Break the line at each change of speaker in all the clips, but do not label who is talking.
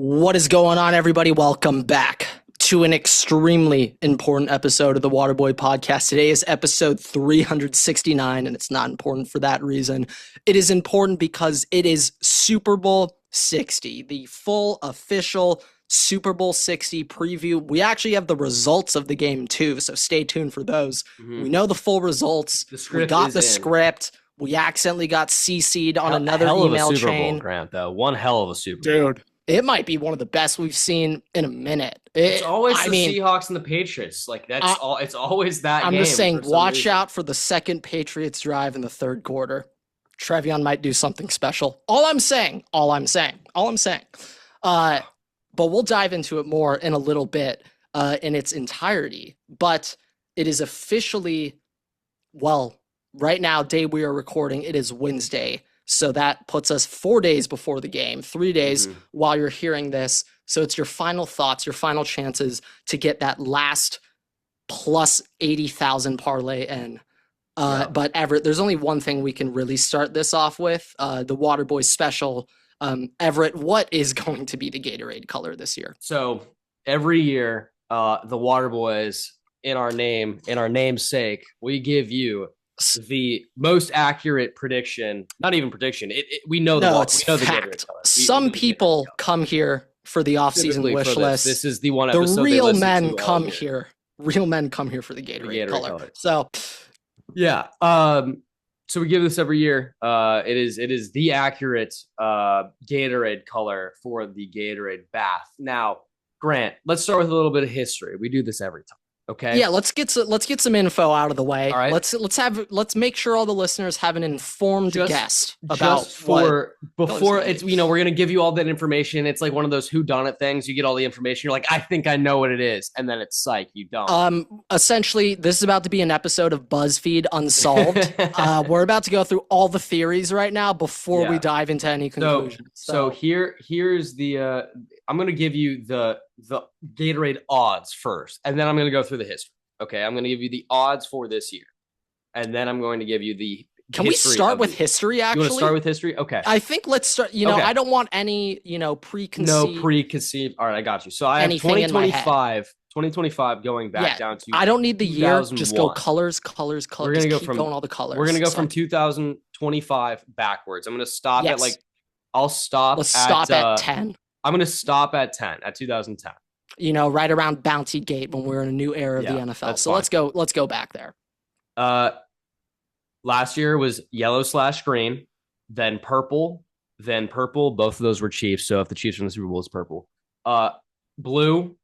What is going on, everybody? Welcome back to an extremely important episode of the Waterboy podcast. Today is episode 369, and it's not important for that reason. It is important because it is Super Bowl 60, the full official Super Bowl 60 preview. We actually have the results of the game too, so stay tuned for those. We know the full results. We got the script. We accidentally got CC'd on another email
Super
chain.
Bowl, Grant, though. One hell of a Super Bowl.
Dude. It might be one of the best we've seen in a minute.
It's always the Seahawks and the Patriots. Like that's all. It's always that.
I'm
game
just saying, watch out for the second Patriots drive in the third quarter. Trevion might do something special. All I'm saying. But we'll dive into it more in a little bit in its entirety. But it is officially, well, right now, day we are recording, it is Wednesday. So that puts us 4 days before the game, 3 days while you're hearing this. So it's your final thoughts, your final chances to get that last plus 80,000 parlay in. But Everett, there's only one thing we can really start this off with, the Waterboy special. Everett, what is going to be the Gatorade color this year?
So every year, the Waterboys, in our namesake, we give you the most accurate prediction. Not even prediction. We know the Gatorade color.
Some people come here for the offseason wish list.
This is the one episode
the real men come here. Real men come here for the Gatorade color. So
yeah. So we give this every year. It is the accurate Gatorade color for the Gatorade Bath. Now, Grant, let's start with a little bit of history. We do this every time. Okay.
Yeah, let's get some info out of the way.
All right.
Let's make sure all the listeners have an informed guess about
before it's we're gonna give you all that information. It's like one of those whodunit things. You get all the information. You're like, I think I know what it is, and then it's psych. You don't.
Essentially, this is about to be an episode of BuzzFeed Unsolved. We're about to go through all the theories right now before we dive into any conclusions.
So here's the. I'm going to give you the Gatorade odds first, and then I'm going to go through the history. Okay, I'm going to give you the odds for this year, and then I'm going to give you the
Can we start with history, actually?
You want to start with history? Okay.
I think let's start, I don't want any, preconceived.
No preconceived. All right, I got you. So I have 2025 going back down to
I don't need the year. Just go colors. We're going to go going all the colors.
We're going to go from 2025 backwards. I'm going to stop at Let's stop
at 10.
I'm going to stop at 10, at 2010.
Right around Bounty Gate when we're in a new era of the NFL. So fine. Let's go back there.
Last year was yellow/green, then purple. Both of those were Chiefs. So if the Chiefs win the Super Bowl, it's purple. Blue,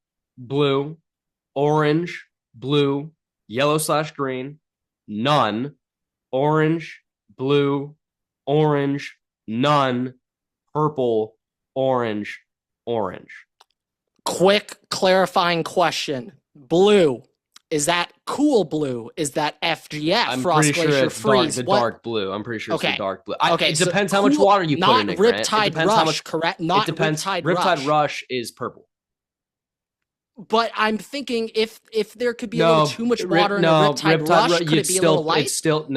orange, blue, yellow/green, none, orange, blue, orange, none, purple, orange.
Quick clarifying question. Blue. Is that cool blue? Is that FGF?
I'm
Frost
pretty
Glacier
sure it's
Freeze?
dark blue. I'm pretty sure it's the dark blue. It depends
so
how much water you put in it.
Not Riptide Rush, correct? Not
it depends.
Riptide
Rush is purple.
But I'm thinking if there could be a little too much water in a Riptide Rush, could it be a little light?
It's still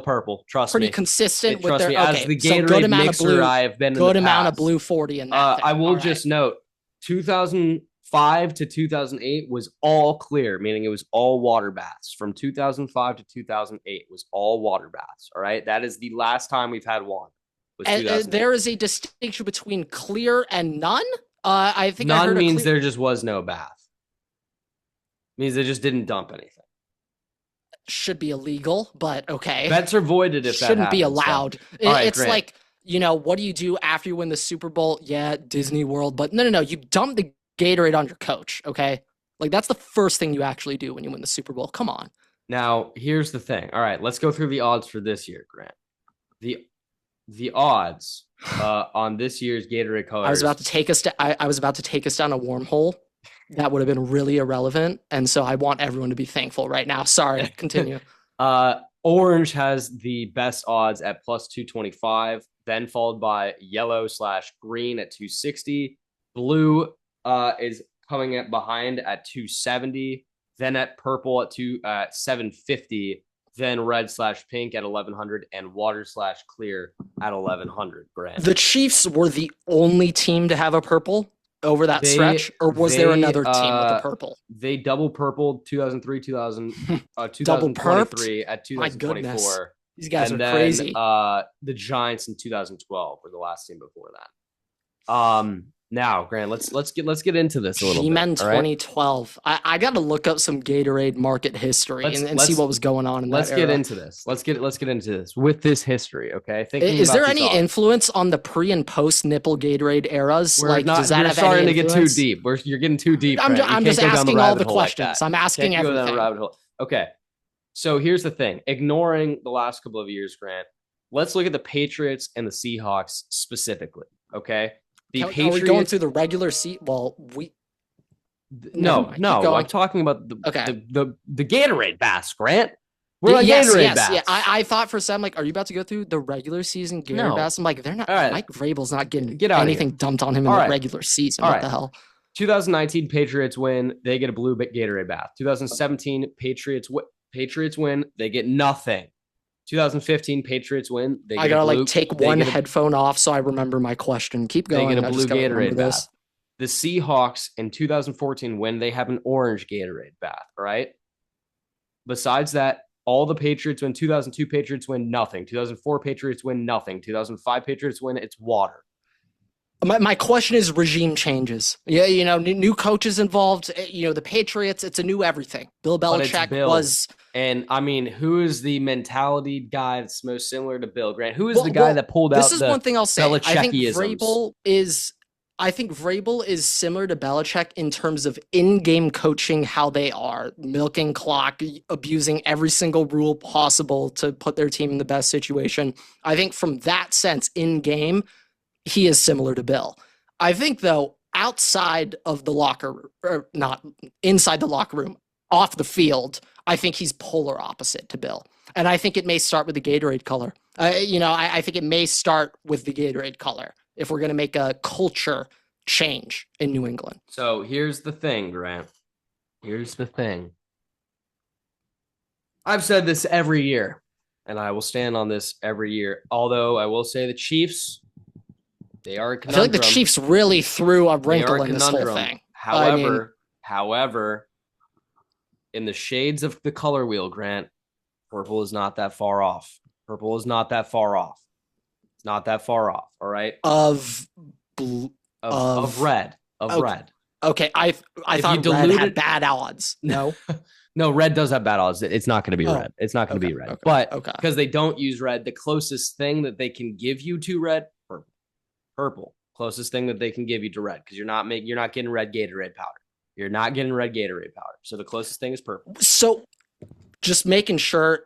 purple. Trust me.
Pretty consistent with their.
As the Gatorade mixer, I have been
good amount of blue 40 in that.
I will just note 2005 to 2008 was all clear, meaning it was all water baths. From 2005 to 2008 was all water baths. All right, that is the last time we've had one.
There is a distinction between clear and none. I think
none means there just was no bath. Means they just didn't dump anything.
Should be illegal, but okay.
Bets are voided if that
shouldn't be allowed.
So.
It's Grant. Like, what do you do after you win the Super Bowl? Yeah, Disney World, but no. You dump the Gatorade on your coach, okay? Like, that's the first thing you actually do when you win the Super Bowl. Come on.
Now, here's the thing. All right, let's go through the odds for this year, Grant. The odds on this year's Gatorade colors.
I was about to take us down a wormhole. That would have been really irrelevant, and so I want everyone to be thankful right now. Sorry, continue.
Orange has the best odds at plus 225, then followed by yellow/green at 260. Blue is coming up behind at 270, then at purple at 750, then red/pink at 1100, and water/clear at 1100. Grant.
The Chiefs were the only team to have a purple. over that stretch, or was there another team with the purple?
They double purpled 2003,
Double perped?
2023 at
My goodness.
2024.
These guys
And
are
then
crazy.
the Giants in 2012 were the last team before that. Now, Grant, let's get into this a little
G-Men
bit. All right?
2012. I got to look up some Gatorade market history and see what was going on in that
Let's
era.
get into this. Let's get into this with this history. Okay.
Is there any influence on the pre and post nipple Gatorade eras?
We're not.
Does that
We're
have
starting
any
to get too deep. You're getting too deep.
I'm just asking all the questions. I'm asking
Can't go down a
everything.
rabbit hole. Okay. So here's the thing. Ignoring the last couple of years, Grant, let's look at the Patriots and the Seahawks specifically. Okay. The
Are
Patriots.
we going through the regular seat? Well,
No. I'm talking about the Gatorade Bath, Grant. We're on Gatorade Bath.
Yeah. I thought for a second, like, are you about to go through the regular season Gatorade Bath? I'm like, they're not.
Right.
Mike Vrabel's not getting
anything
dumped on him in the regular season. What the hell?
2019 Patriots win. They get a blue Gatorade Bath. 2017 Patriots win. They get nothing. 2015 Patriots win.
I gotta take one headphone off so I remember my question. Keep going.
They get a blue Gatorade Bath. The Seahawks in 2014 win. They have an orange Gatorade Bath. All right. Besides that, all the Patriots win. 2002 Patriots win nothing. 2004 Patriots win nothing. 2005 Patriots win. It's water.
My question is regime changes. Yeah, new coaches involved. The Patriots, it's a new everything. Bill Belichick was.
And I mean, who is the mentality guy that's most similar to Bill Grant? Who is the guy that pulled out? This is one thing I'll say.
I think Vrabel is similar to Belichick in terms of in-game coaching, how they are milking clock, abusing every single rule possible to put their team in the best situation. I think from that sense, in-game, he is similar to Bill. I think, though, outside of the locker room, or not inside the locker room, off the field, I think he's polar opposite to Bill. And I think it may start with the Gatorade color. I think it may start with the Gatorade color if we're going to make a culture change in New England.
So here's the thing, Grant. Here's the thing. I've said this every year, and I will stand on this every year. Although I will say the Chiefs, they are a conundrum.
I feel like the Chiefs really threw a wrinkle in this whole thing.
However, in the shades of the color wheel, Grant, purple is not that far off. It's not that far off. All right.
Of
red.
Okay, I thought red had bad odds. No.
No, red does have bad odds. It's not going to be red. It's not going to be red.
Okay,
but because they don't use red, the closest thing that they can give you to red, purple. Closest thing that they can give you to red, because you're not getting red Gatorade powder. You're not getting red Gatorade powder. So the closest thing is purple.
So just making sure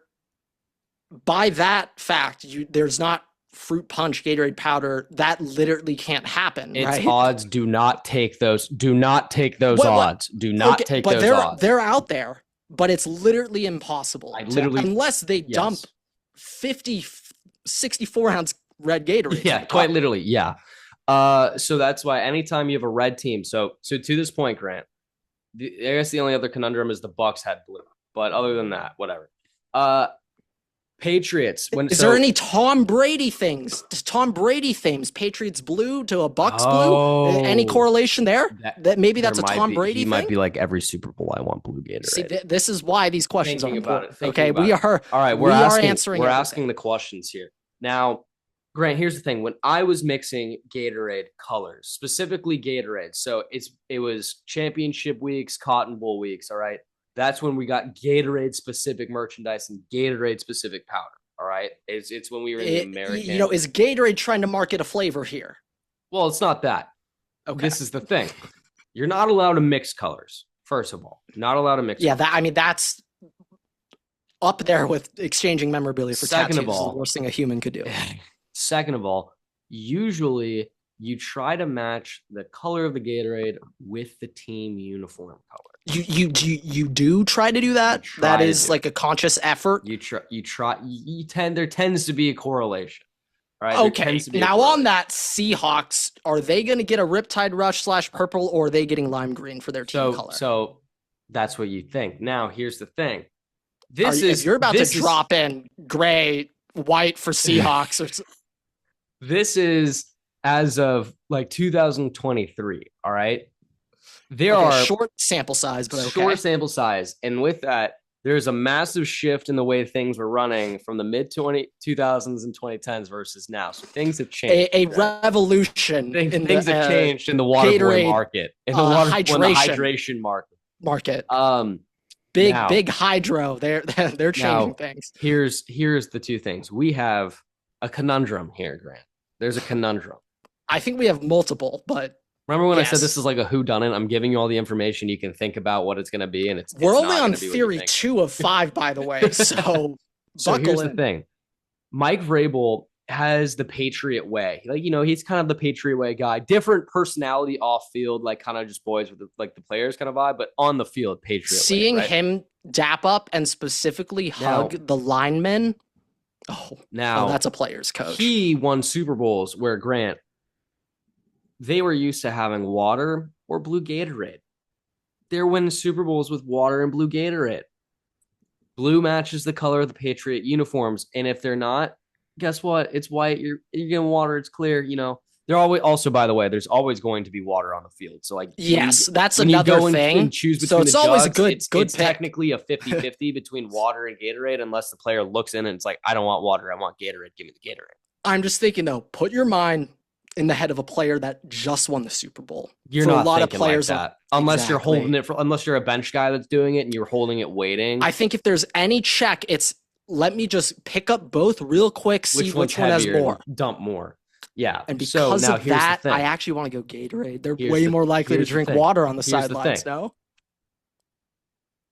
by that fact, there's not fruit punch Gatorade powder. That literally can't happen.
It's odds. Do not take those. Do not take those odds. Do not take those odds.
They're out there, but it's literally impossible. Unless they dump 50, 64-ounce red Gatorade.
Yeah, quite literally. Yeah. So that's why anytime you have a red team. So to this point, Grant, I guess the only other conundrum is the Bucks had blue, but other than that, whatever. Patriots.
Is there any Tom Brady things? Does Tom Brady themes Patriots blue to a Bucks blue? Any correlation there? Maybe that's a Tom Brady thing?
He might be like every Super Bowl. I want blue Gatorade.
See, this is why these questions are important.
We are asking the questions here now. Grant, here's the thing. When I was mixing Gatorade colors, specifically Gatorade, so it was championship weeks, Cotton Bowl weeks, all right? That's when we got Gatorade-specific merchandise and Gatorade-specific powder, all right? It's when we were in the American...
is Gatorade trying to market a flavor here?
Well, it's not that. Okay. This is the thing. You're not allowed to mix colors, first of all. Not allowed to mix colors.
That's up there with exchanging memorabilia for tattoos. Second of all, the worst thing a human could do.
Second of all, usually you try to match the color of the Gatorade with the team uniform color.
You do try to do that? That is like a conscious effort?
There tends to be a correlation. Right?
Okay, now on that, Seahawks, are they going to get a Riptide Rush / purple, or are they getting lime green for their team color?
So that's what you think. Now, here's the thing.
If you're about to drop in gray, white for Seahawks, or
this is as of like 2023. All right. There
Okay,
are
short sample size, but
short
okay.
sample size. And with that, there's a massive shift in the way things were running from the mid 2000s and 2010s versus now. So things have changed.
A
Right?
revolution in
Things have
the
changed in the water boy
Gatorade
market, in the water in the
hydration
hydration market.
market.
Um, now,
Big hydro. They're changing
now
things.
here's the two things. We have a conundrum here, Grant. There's a conundrum.
I think we have multiple, but
Remember when I said this
yes.
is like a whodunit? I'm giving you all the information you can think about what it's going to be, and it's
We're only
not
on
going to be what you
theory
think.
2 of 5, by the way. So
So
buckle
here's the
in.
thing. Mike Vrabel has the Patriot way. Like, he's kind of the Patriot way guy. Different personality off field, like kind of just boys with the players kind of vibe, but on the field, Patriot
Seeing
way, right?
him dap up and specifically hug the linemen. Oh,
Now
that's a player's coach.
He won Super Bowls where Grant, they were used to having water or blue Gatorade. They're winning Super Bowls with water and blue Gatorade. Blue matches the color of the Patriot uniforms, and if they're not, guess what? It's white. You're getting water. It's clear. They're always also, by the way, there's always going to be water on the field. So like,
yes, that's
when
another
you go
thing.
And choose between
so it's
the
always
jugs,
a good
it's
pick.
Technically a 50-50 between water and Gatorade, unless the player looks in and it's like, I don't want water. I want Gatorade. Give me the Gatorade.
I'm just thinking though, put your mind in the head of a player that just won the Super Bowl.
You're
For
not
a lot
thinking
of players
like that, unless
exactly.
you're holding it. Unless you're a bench guy that's doing it and you're holding it waiting.
I think if there's any check, it's let me just pick up both real quick, see which one has more,
dump more. Yeah,
and because of that, I actually want to go Gatorade. They're way more likely to drink water on the sidelines. No,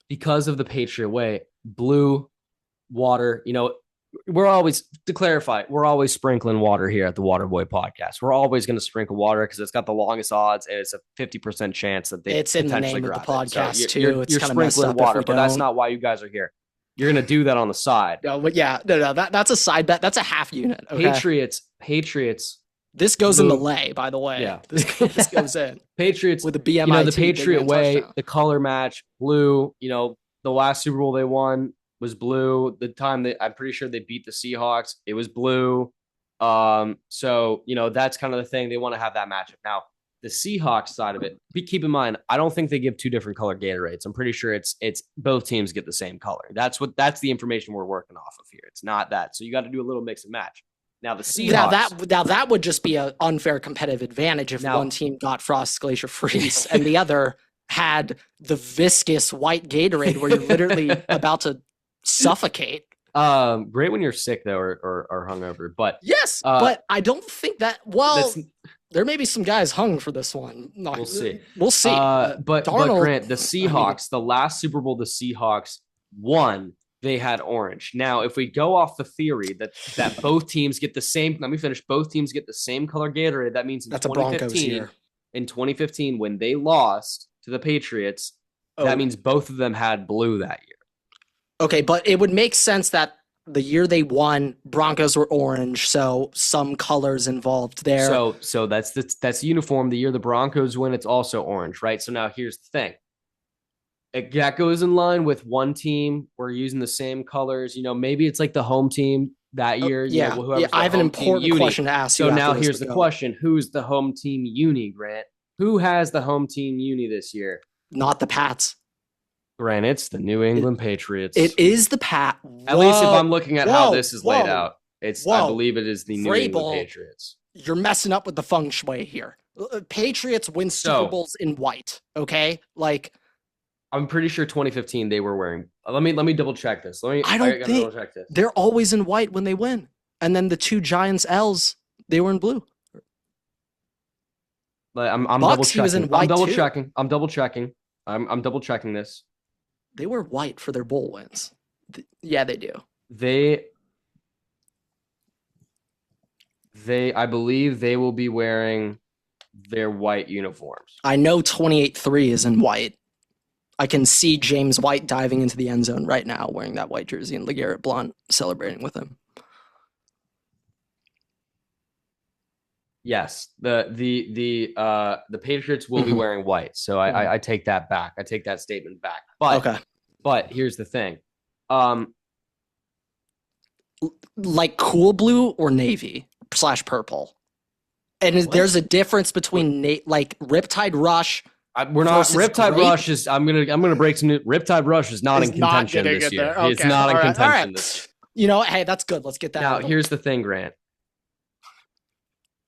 because of the Patriot way, blue water. We're always, to clarify, we're always sprinkling water here at the Waterboy podcast. We're always going to sprinkle water because it's got the longest odds and it's a 50% chance that they
it's in the name of the podcast too. You're
sprinkling water, but that's not why you guys are here. You're going to do that on the side.
No, but yeah, no, that's a side bet. That's a half unit. Okay?
Patriots.
This goes in the lay, by the way.
Yeah,
this goes in.
Patriots
with the BMI.
The Patriot way, the color match, blue. The last Super Bowl they won was blue. The time I'm pretty sure they beat the Seahawks, it was blue. So that's kind of the thing. They want to have that matchup. Now, the Seahawks side of it, keep in mind, I don't think they give two different color Gatorades. I'm pretty sure it's both teams get the same color. That's the information we're working off of here. It's not that. So you got to do a little mix and match. Now the Seahawks.
Now that would just be an unfair competitive advantage if one team got Frost Glacier Freeze and the other had the viscous white Gatorade where you're literally about to suffocate.
Great when you're sick though or hungover, but
yes, but I don't think that. Well, there may be some guys hung for this one. No,
we'll see.
We'll see.
But Grant, the Seahawks, the last Super Bowl the Seahawks won, they had orange. Now, if we go off the theory that both teams get the same, let me finish. Both teams get the same color Gatorade. That means
that's a Broncos year.
In 2015, when they lost to the Patriots, that means both of them had blue that year.
Okay, but it would make sense that the year they won, Broncos were orange, so some colors involved there.
So that's uniform. The year the Broncos win, it's also orange, right? So now here's the thing. That goes in line with one team. We're using the same colors. Maybe it's like the home team that year.
I have an important question to ask you.
So now here's the question. Who's the home team uni, Grant? Who has the home team uni this year?
Not the Pats.
Grant, it's the New England Patriots.
It is the Pat.
At least if I'm looking at how this is laid out, I believe it is the New England Patriots.
You're messing up with the feng shui here. Patriots win Super Bowls in white. Okay, like
I'm pretty sure 2015 they were wearing. Let me double check this.
I don't think they're always in white when they win, and then the two Giants L's they were in blue.
I'm double checking. I'm double checking. I'm double checking. I'm double checking this.
They were white for their bowl wins. Yeah, they do.
I believe they will be wearing their white uniforms.
I know 28-3 is in white. I can see James White diving into the end zone right now wearing that white jersey and LeGarrette Blount celebrating with him.
Yes, the Patriots will be wearing white, so I take that back. I take that statement back. But here's the thing,
like cool blue or navy / purple. And
What?
there's a difference between like Riptide Rush
We're not
versus
Riptide
Grape
Rush is. I'm gonna break some news. Riptide Rush is not
is
in
not
contention
gonna
this
get
year.
there.
It's
Okay,
not in
all
contention
right.
this year.
You know what? Hey, that's good. Let's get that.
Now, here's the thing, Grant.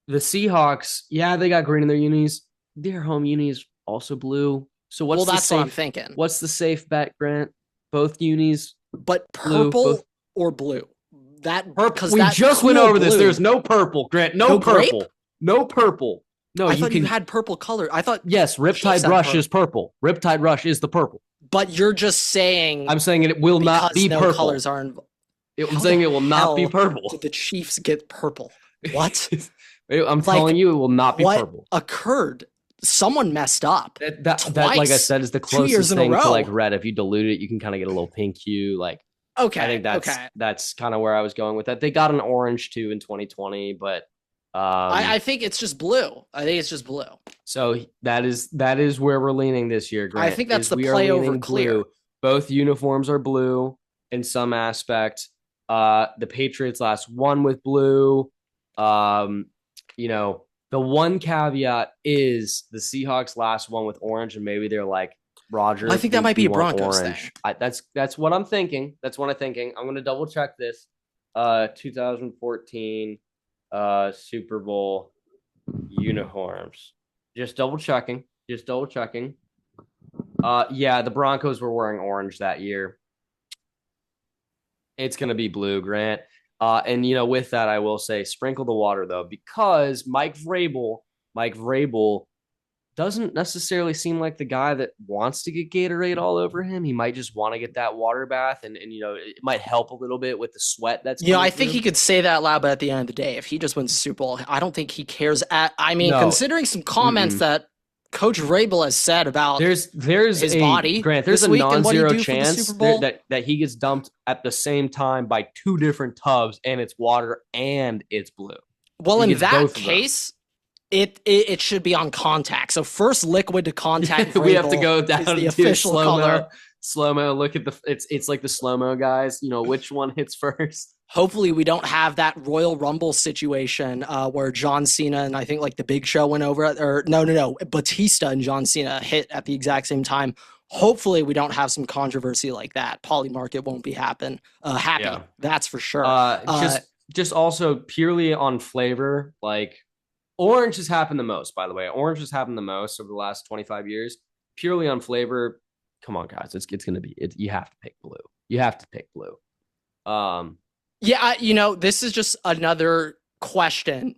The Seahawks, yeah, they got green in their unis. Their home unis also blue. So what's
well,
the
that's what I'm
safe?
thinking.
What's the safe bet, Grant? Both unis,
But
blue,
purple
both
or blue? That
purple.
because
We
that
just went
cool
over this.
blue-
There's no purple, Grant. No
No
purple.
grape?
No purple. No,
I
you
thought
can.
you had purple color. I thought,
Yes,
Chiefs
Riptide
had
Rush
purple.
is purple. Riptide Rush is the purple.
but you're just saying
I'm saying it will not
because
be
no
purple.
colors are involved.
I'm saying it will not be
hell
purple.
Did the Chiefs get purple? What?
I'm telling you, it will not be
what
purple.
occurred? Someone messed up.
That, like I said, is the
2 years
closest
in a
thing to
row.
like red. If you dilute it, you can kind of get a little pink hue. Like,
Okay,
I think that's kind of where I was going with that. They got an orange too in 2020, but
I think it's just blue. I think it's just blue.
so that is where we're leaning this year, Grant.
I think that's the
we are
play over
leaning
clear.
blue. Both uniforms are blue in some aspect. The Patriots last won with blue. You know, the one caveat is the Seahawks last one with orange, and maybe they're like, Roger.
I think that might be a
want
Broncos
orange.
thing.
That's what I'm thinking. That's what I'm thinking. I'm gonna double check this. 2014 Super Bowl uniforms. Just double checking. Yeah, the Broncos were wearing orange that year. It's gonna be blue, Grant. And you know, with that, I will say sprinkle the water though, because Mike Vrabel doesn't necessarily seem like the guy that wants to get Gatorade all over him. He might just want to get that water bath, and you know, it might help a little bit with the sweat that's
I
through.
think he could say that loud, but at the end of the day, if he just wins the Super Bowl, I don't think he cares.
No.
Considering some comments that Coach Vrabel has said about
there's
his body,
Grant, there's
this
a
week and what he
non-zero
do for the
chance
Super Bowl.
that he gets dumped at the same time by two different tubs, and it's water and it's blue.
Well,
He
in
gets both
that
of them.
case, it should be on contact. So first liquid to contact.
We have to
Vrabel
go down
is the
to
official color.
slow-mo. Look at it's like the slow-mo guys. You know, which one hits first?
Hopefully we don't have that Royal Rumble situation where John Cena and I think like the Big Show went over or no, Batista and John Cena hit at the exact same time. Hopefully we don't have some controversy like that. Poly Market won't be happy.
Yeah.
That's for sure.
Just also purely on flavor, like orange has happened the most, by the way. Orange has happened the most over the last 25 years. Purely on flavor. Come on, guys. It's going to be it. You have to pick blue.
Yeah, this is just another question.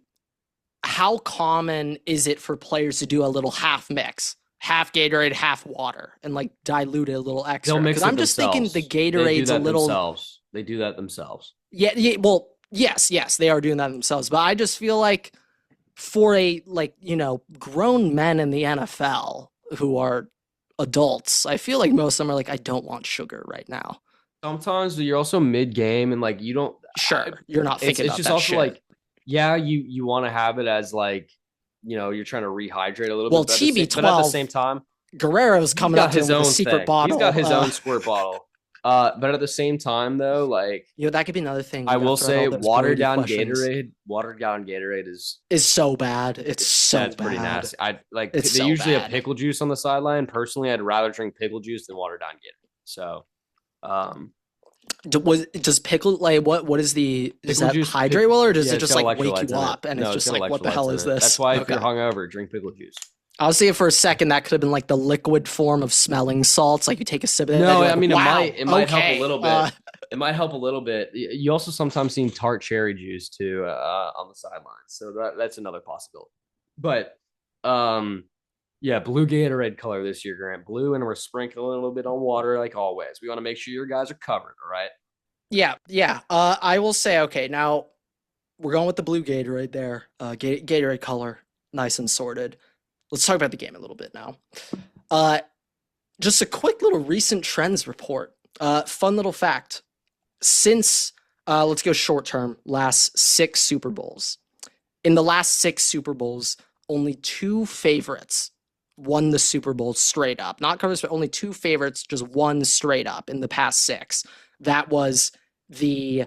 How common is it for players to do a little half mix, half Gatorade, half water, and like dilute it a little extra?
They'll mix it
I'm just thinking the Gatorade's a little.
They do that themselves.
Yeah. Well, yes, they are doing that themselves, but I just feel like for grown men in the NFL who are adults, I feel like most of them are like, I don't want sugar right now.
Sometimes you're also mid-game and like you don't.
Sure, you're not thinking.
It's just also shit. Like, yeah, you want to have it as like, you're trying to rehydrate a little bit.
TB12.
But at the same time,
Guerrero's coming up with a secret bottle.
He's got his own squirt bottle. But at the same time, though, like
that could be another thing.
I will say, watered down Gatorade is so bad. It's so bad. It's pretty nasty. They usually have pickle juice on the sideline. Personally, I'd rather drink pickle juice than watered down Gatorade. So,
does pickle what is the is that
juice,
hydrate well or does it just like wake you
it.
up and it's just like what the hell is this?
That's why if you're hungover, drink pickle juice.
I was thinking for a second that could have been like the liquid form of smelling salts. Like you take a sip of it.
No,
like,
I mean
wow,
it might help a little bit. It might help a little bit. You also sometimes see tart cherry juice too on the sidelines, so that's another possibility. But yeah, blue Gatorade color this year, Grant. Blue, and we're sprinkling a little bit on water like always. We want to make sure your guys are covered. All right.
Yeah. I will say, okay, now we're going with the blue Gatorade there. Gatorade color, nice and sorted. Let's talk about the game a little bit now. Just a quick little recent trends report. Fun little fact. Since, let's go short term, last 6 Super Bowls. In the last 6 Super Bowls, only 2 favorites won the Super Bowl straight up. Not covers, but only 2 favorites just won straight up in the past 6. That was the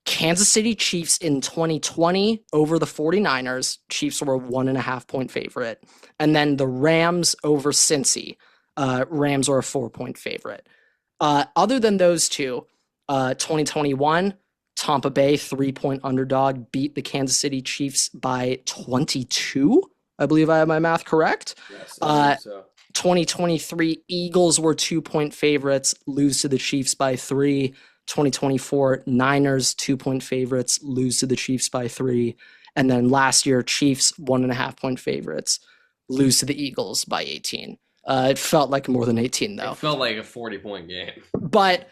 Kansas City Chiefs in 2020 over the 49ers. Chiefs were a 1.5-point favorite. And then the Rams over Cincy. Rams were a 4-point favorite. Other than those two, 2021, Tampa Bay 3-point underdog beat the Kansas City Chiefs by 22. I believe I have my math correct.
Yes, I believe so.
2023 Eagles were 2-point favorites, lose to the Chiefs by 3. 2024 Niners 2-point favorites, lose to the Chiefs by 3. And then last year Chiefs 1.5-point favorites, lose to the Eagles by 18. It felt like more than 18 though.
It felt like a 40-point game.
But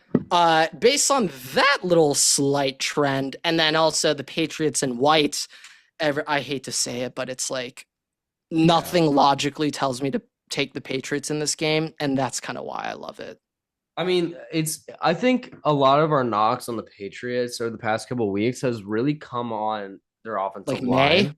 based on that little slight trend, and then also the Patriots in white, I hate to say it, but it's like nothing logically tells me to take the Patriots in this game, and that's kind of why I love it.
I mean, I think a lot of our knocks on the Patriots over the past couple of weeks has really come on their offensive line.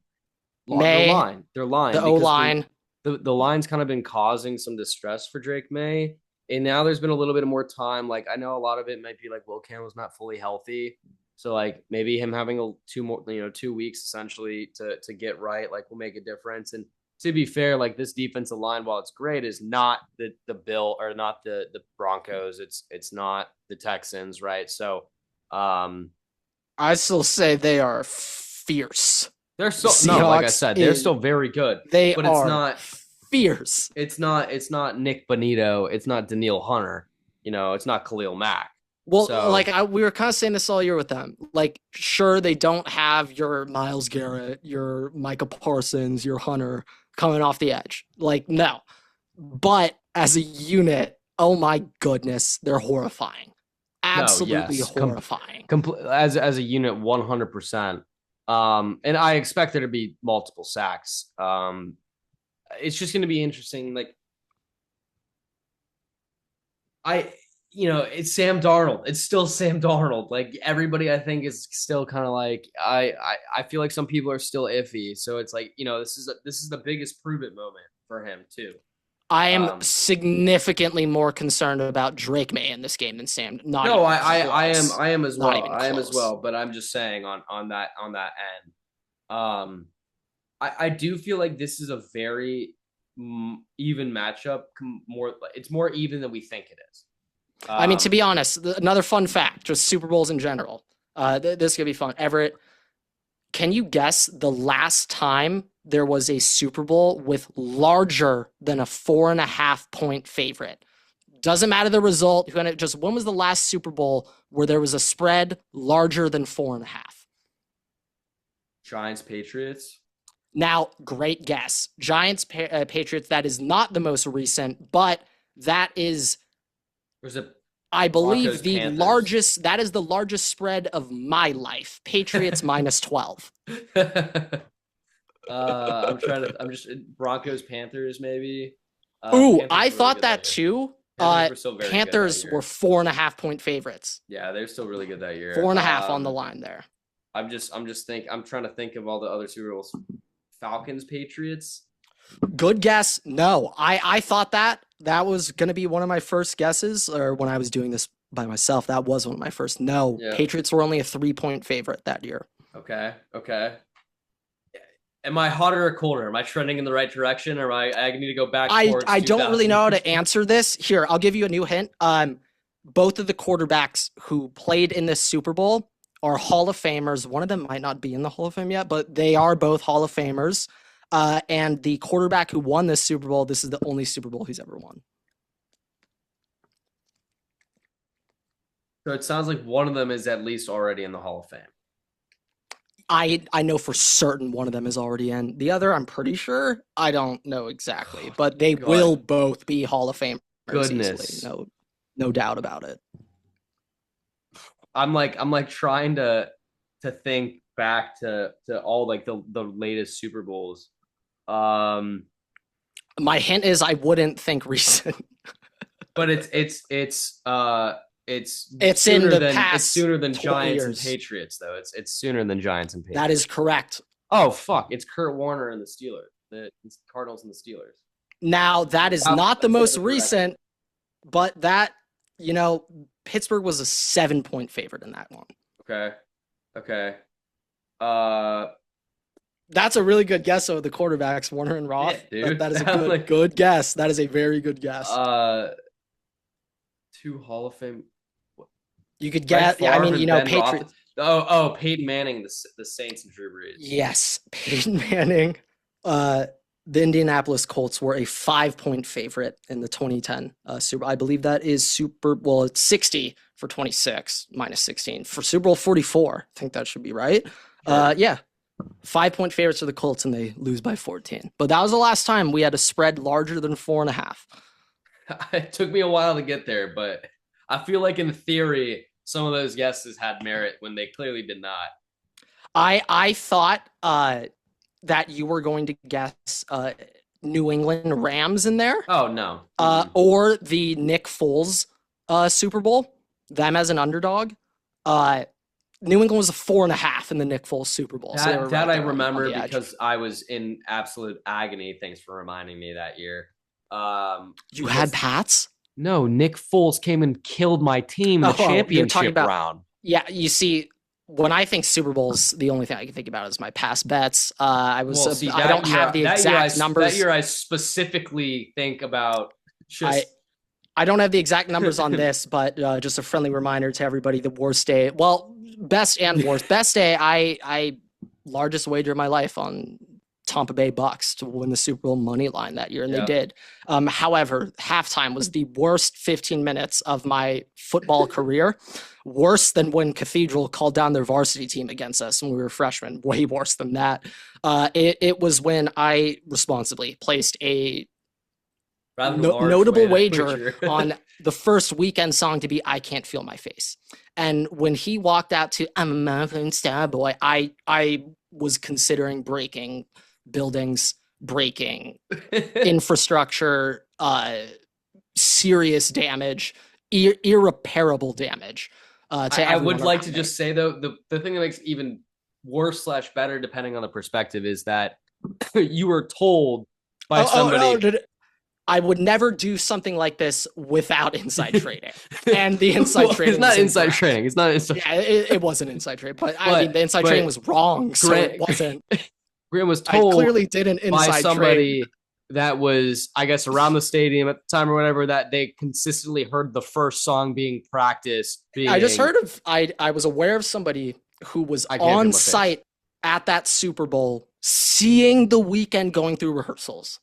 Their line.
The O-line.
The line's kind of been causing some distress for Drake May. And now there's been a little bit more time. Like, I know a lot of it might be like Will Campbell's not fully healthy. So like maybe him having 2 weeks essentially to get right, like will make a difference. And to be fair, like this defensive line, while it's great, is not the Bill or not the Broncos. It's not the Texans, right? So
I still say they are fierce.
They're still like I said, they're still very good. But it's not
fierce.
It's not Nick Bonito. It's not Daniil Hunter. It's not Khalil Mack.
Well, so, we were kind of saying this all year with them. Like, sure, they don't have your Myles Garrett, your Micah Parsons, your Hunter coming off the edge. Like, no. But as a unit, oh my goodness, they're horrifying. Absolutely horrifying.
As a unit, 100%. And I expect there to be multiple sacks. It's just going to be interesting. Like, it's Sam Darnold. It's still Sam Darnold. Like everybody, I think is still kind of like I feel like some people are still iffy. So it's like this is the biggest prove it moment for him too.
I am significantly more concerned about Drake May in this game than Sam.
I am as well. I am as well. But I'm just saying on that end. I do feel like this is a very even matchup. It's more even than we think it is.
I mean, to be honest, another fun fact, just Super Bowls in general. This is going to be fun. Everett, can you guess the last time there was a Super Bowl with larger than a 4.5-point favorite? Doesn't matter the result. Just when was the last Super Bowl where there was a spread larger than 4.5?
Giants, Patriots.
Now, great guess. Giants, Patriots, that is not the most recent, but that is... I believe the largest. That is the largest spread of my life. Patriots minus 12.
I'm just Broncos Panthers maybe.
Ooh, I thought that too. Panthers were 4.5-point favorites.
Yeah, they're still really good that year.
4.5 on the line there.
I'm trying to think of all the other Super Bowls. Falcons, Patriots.
Good guess. No, I thought that was going to be one of my first guesses, or when I was doing this by myself, that was one of my first. No, yeah. Patriots were only a 3-point favorite that year.
Okay. Am I hotter or colder? Am I trending in the right direction, or I need to go back?
I don't really know how to answer this. Here, I'll give you a new hint. Both of the quarterbacks who played in this Super Bowl are Hall of Famers. One of them might not be in the Hall of Fame yet, but they are both Hall of Famers. And the quarterback who won this Super Bowl, this is the only Super Bowl he's ever won.
So it sounds like one of them is at least already in the Hall of Fame.
I know for certain one of them is already in. The other, I'm pretty sure. I don't know exactly, but they will both be Hall of Famers.
Goodness.
Easily. No doubt about it.
I'm like trying to think back to all like the latest Super Bowls.
My hint is I wouldn't think recent.
But it's
in the past.
It's sooner than Giants
years.
And Patriots though. It's sooner than Giants and Patriots.
That is correct.
Oh fuck! It's Kurt Warner and the Steelers. The Cardinals and the Steelers.
Now that is not the most recent, but that Pittsburgh was a 7-point favorite in that one.
Okay. Okay. Uh,
That's a really good guess of the quarterbacks, Warner and
yeah,
Roth. That,
dude.
that is a
Like,
good guess. That is a very good guess.
uh, two Hall of Fame.
You could
Brett
get, yeah, I
Favre
mean,
and Ben
Patriot.
Roethlisberger. Oh, Peyton Manning, the Saints and Drew Brees.
Yes, Peyton Manning. Uh, the Indianapolis Colts were a 5-point favorite in the 2010 Super. I believe that is Super Bowl. It's 60 for 26 minus 16 for Super Bowl 44. I think that should be right.
Sure.
Yeah, 5-point favorites for the Colts and they lose by 14. But that was the last time we had a spread larger than 4.5.
It took me a while to get there, but I feel like in theory, some of those guesses had merit when they clearly did not.
I thought that you were going to guess New England Rams in there.
Oh no.
Or the Nick Foles Super Bowl, them as an underdog. New England was a 4.5 in the Nick Foles Super Bowl.
That I remember because I was in absolute agony. Thanks for reminding me that year.
You had Pats?
No, Nick Foles came and killed my team in the championship round.
Yeah, you see, when I think Super Bowls, the only thing I can think about is my past bets. I don't have the exact numbers.
That year, I specifically think about just.
I don't have the exact numbers on this, but just a friendly reminder to everybody: the worst day. Well, best and worst. Best day. I largest wager of my life on Tampa Bay Bucks to win the Super Bowl money line that year, and they did. However, halftime was the worst 15 minutes of my football career. Worse than when Cathedral called down their varsity team against us when we were freshmen. Way worse than that. It was when I responsibly placed a notable wager on the first Weekend song to be "I Can't Feel My Face." And when he walked out to "I'm a Muffin Star Boy," I was considering breaking buildings, breaking infrastructure, serious damage, irreparable damage.
I would like to just say though, the thing that makes it even worse / better, depending on the perspective, is that you were told by somebody.
I would never do something like this without inside trading. And the inside trading
it's not inside trading. It's not inside.
Yeah, it wasn't inside trading, but I mean the inside trading was wrong, so it wasn't.
Graham was told
I clearly did an inside
by somebody that was, I guess, around the stadium at the time or whatever, that they consistently heard the first song being practiced.
I just heard of. I was aware of somebody who was on site at that Super Bowl, seeing the Weekend going through rehearsals.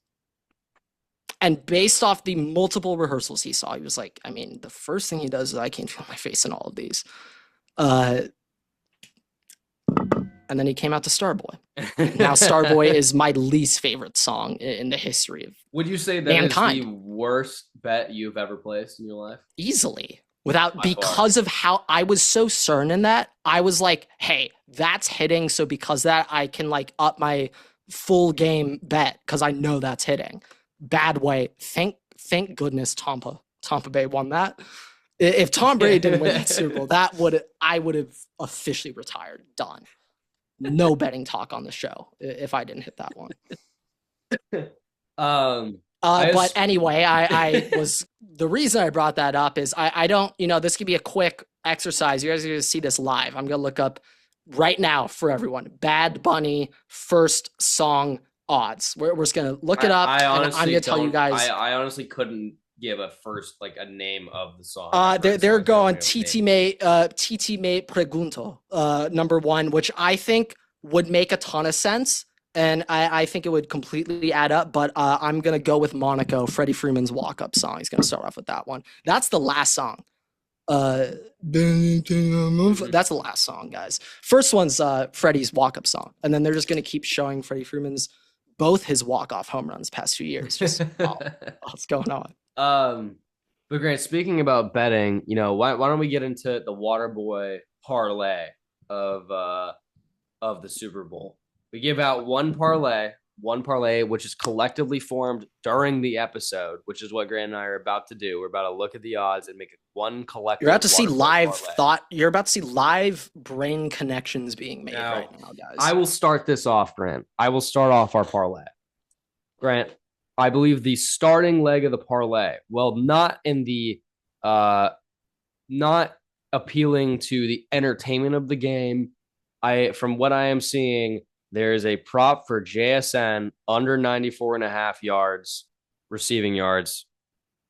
And based off the multiple rehearsals he saw, he was like, I mean, the first thing he does is "I Can't Feel My Face" in all of these. And then he came out to Starboy. Now Starboy is my least favorite song in the history of
Would you say that mankind. Is the worst bet you've ever placed in your life?
Easily. Because of how I was so certain in that, I was like, hey, that's hitting. So because that, I can like up my full game bet because I know that's hitting. Bad way. Thank goodness Tampa Bay won that. If Tom Brady didn't win that Super Bowl, I would have officially retired. Done. No betting talk on the show if I didn't hit that one. But anyway, I was the reason I brought that up is I don't, this could be a quick exercise. You guys are going to see this live. I'm going to look up right now for everyone. Bad Bunny first song odds. We're just going to look it up. I'm going to tell you guys.
I honestly couldn't give a name of the song.
They're going TT Mate Pregunto, number one, which I think would make a ton of sense. And I think it would completely add up, but I'm going to go with Monaco, Freddie Freeman's walk-up song. He's going to start off with that one. That's the last song. That's the last song, guys. First one's Freddie's walk-up song. And then they're just going to keep showing Freddie Freeman's both his walk-off home runs past few years. Just what's going on?
But Grant, speaking about betting, why don't we get into the Waterboy parlay of the Super Bowl? We give out one parlay, which is collectively formed during the episode, which is what Grant and I are about to do. We're about to look at the odds and make it one collective.
You're about to see live parlay. You're about to see live brain connections being made right now, guys.
I will start this off, Grant. I will start off our parlay. Grant, I believe the starting leg of the parlay, well, not in the not appealing to the entertainment of the game, from what I am seeing, there is a prop for JSN under 94.5 yards, receiving yards.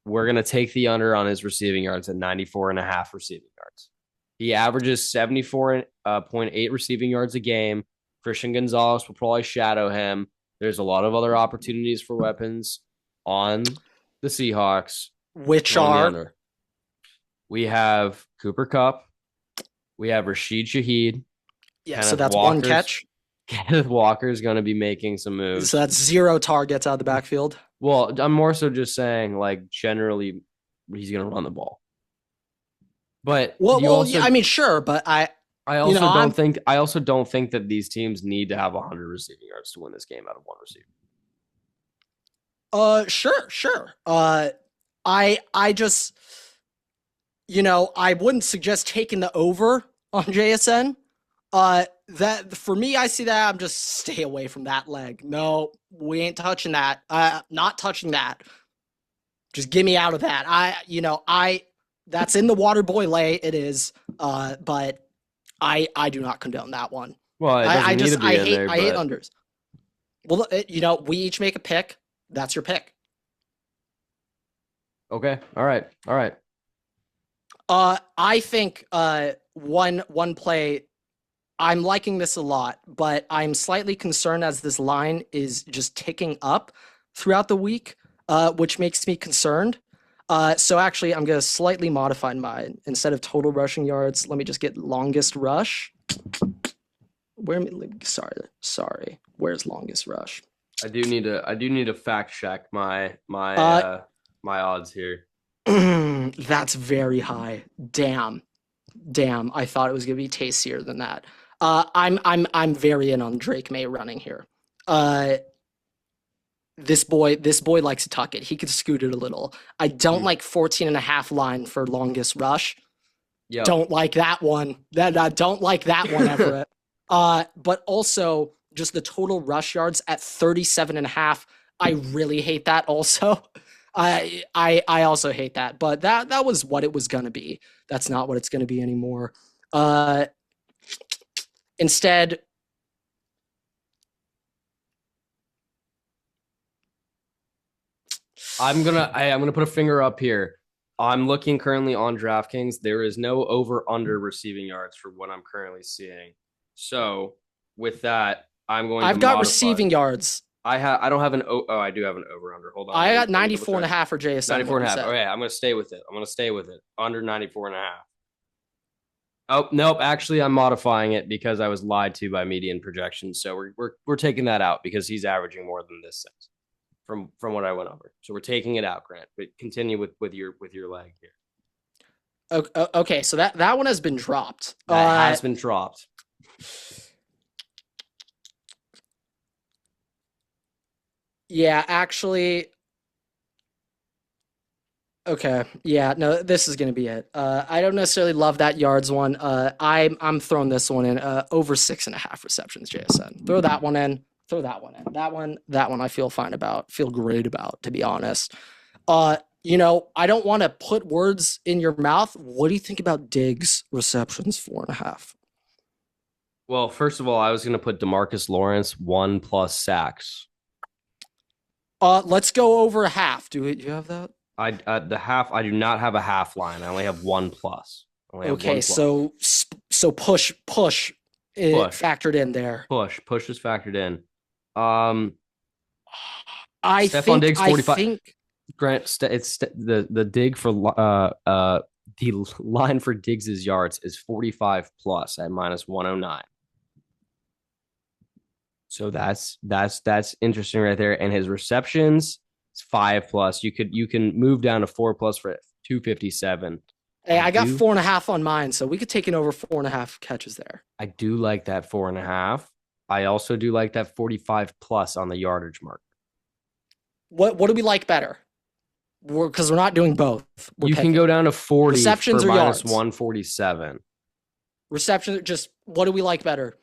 We're going to take the under on his receiving yards at 94.5 receiving yards. He averages 74.8 receiving yards a game. Christian Gonzalez will probably shadow him. There's a lot of other opportunities for weapons on the Seahawks.
Which are?
We have Cooper Kupp. We have Rashid Shaheed.
Yeah, so that's one catch.
Kenneth Walker is going to be making some moves.
So that's 0 targets out of the backfield.
Well, I'm more so just saying, like, generally, he's going to run the ball. But
I mean, sure, but I
also don't think that these teams need to have 100 receiving yards to win this game out of one receiver.
Sure. I just, I wouldn't suggest taking the over on JSN. That for me, I see that. I'm just stay away from that leg. No, we ain't touching that. Not touching that. Just get me out of that. That's in the Waterboy lay. It is. But I do not condone that one.
Well, I hate
unders. Well, we each make a pick. That's your pick.
Okay. All right.
I think one play. I'm liking this a lot, but I'm slightly concerned as this line is just ticking up throughout the week, which makes me concerned. So actually, I'm going to slightly modify mine. Instead of total rushing yards, let me just get longest rush. Sorry. Where's longest rush?
I do need to fact check my odds here.
That's very high. Damn. I thought it was going to be tastier than that. I'm very in on Drake May running here. This boy likes to tuck it. He could scoot it a little. I don't like 14.5 line for longest rush.
Yeah.
Don't like that one. Don't like that one, Everett. But also just the total rush yards at 37.5. I really hate that also. I also hate that, but that was what it was going to be. That's not what it's going to be anymore. Instead,
I'm gonna put a finger up here. I'm looking currently on DraftKings. There is no over/under receiving yards for what I'm currently seeing. So with that, I've
got receiving yards.
I don't have an I do have an over/under. Hold on.
I got 94.5 for JSN.
94.5. Okay, I'm gonna stay with it. Under 94.5. Oh, nope. Actually, I'm modifying it because I was lied to by median projections. So we're taking that out because he's averaging more than this says from what I went over. So we're taking it out, Grant. But continue with your leg here.
Okay, so that one has been dropped.
That has been dropped.
Yeah, actually. Okay. Yeah, no, this is going to be it. I don't necessarily love that yards one. I'm throwing this one in over 6.5 receptions, JSN. Throw that one in. That one I feel fine about. Feel great about, to be honest. I don't want to put words in your mouth. What do you think about Diggs receptions 4.5?
Well, first of all, I was going to put DeMarcus Lawrence 1+ sacks.
Let's go over a half. Do you have that?
The half. I do not have a half line. I only have 1+.
Okay, so push factored in there.
Push is factored in.
I
Stephon Diggs 45.
I think
Grant, it's the dig for the line for Diggs's yards is 45+ at -109. So that's interesting right there. And his receptions, it's 5+. You can move down to 4+ for 257.
Hey, I got 4.5 on mine, so we could take in over 4.5 catches there.
I do like that 4.5. I also do like that 45+ on the yardage mark.
What do we like better? Because we're not doing both.
You can go down to 40
receptions
for
or yards.
-147.
Receptions, just what do we like better?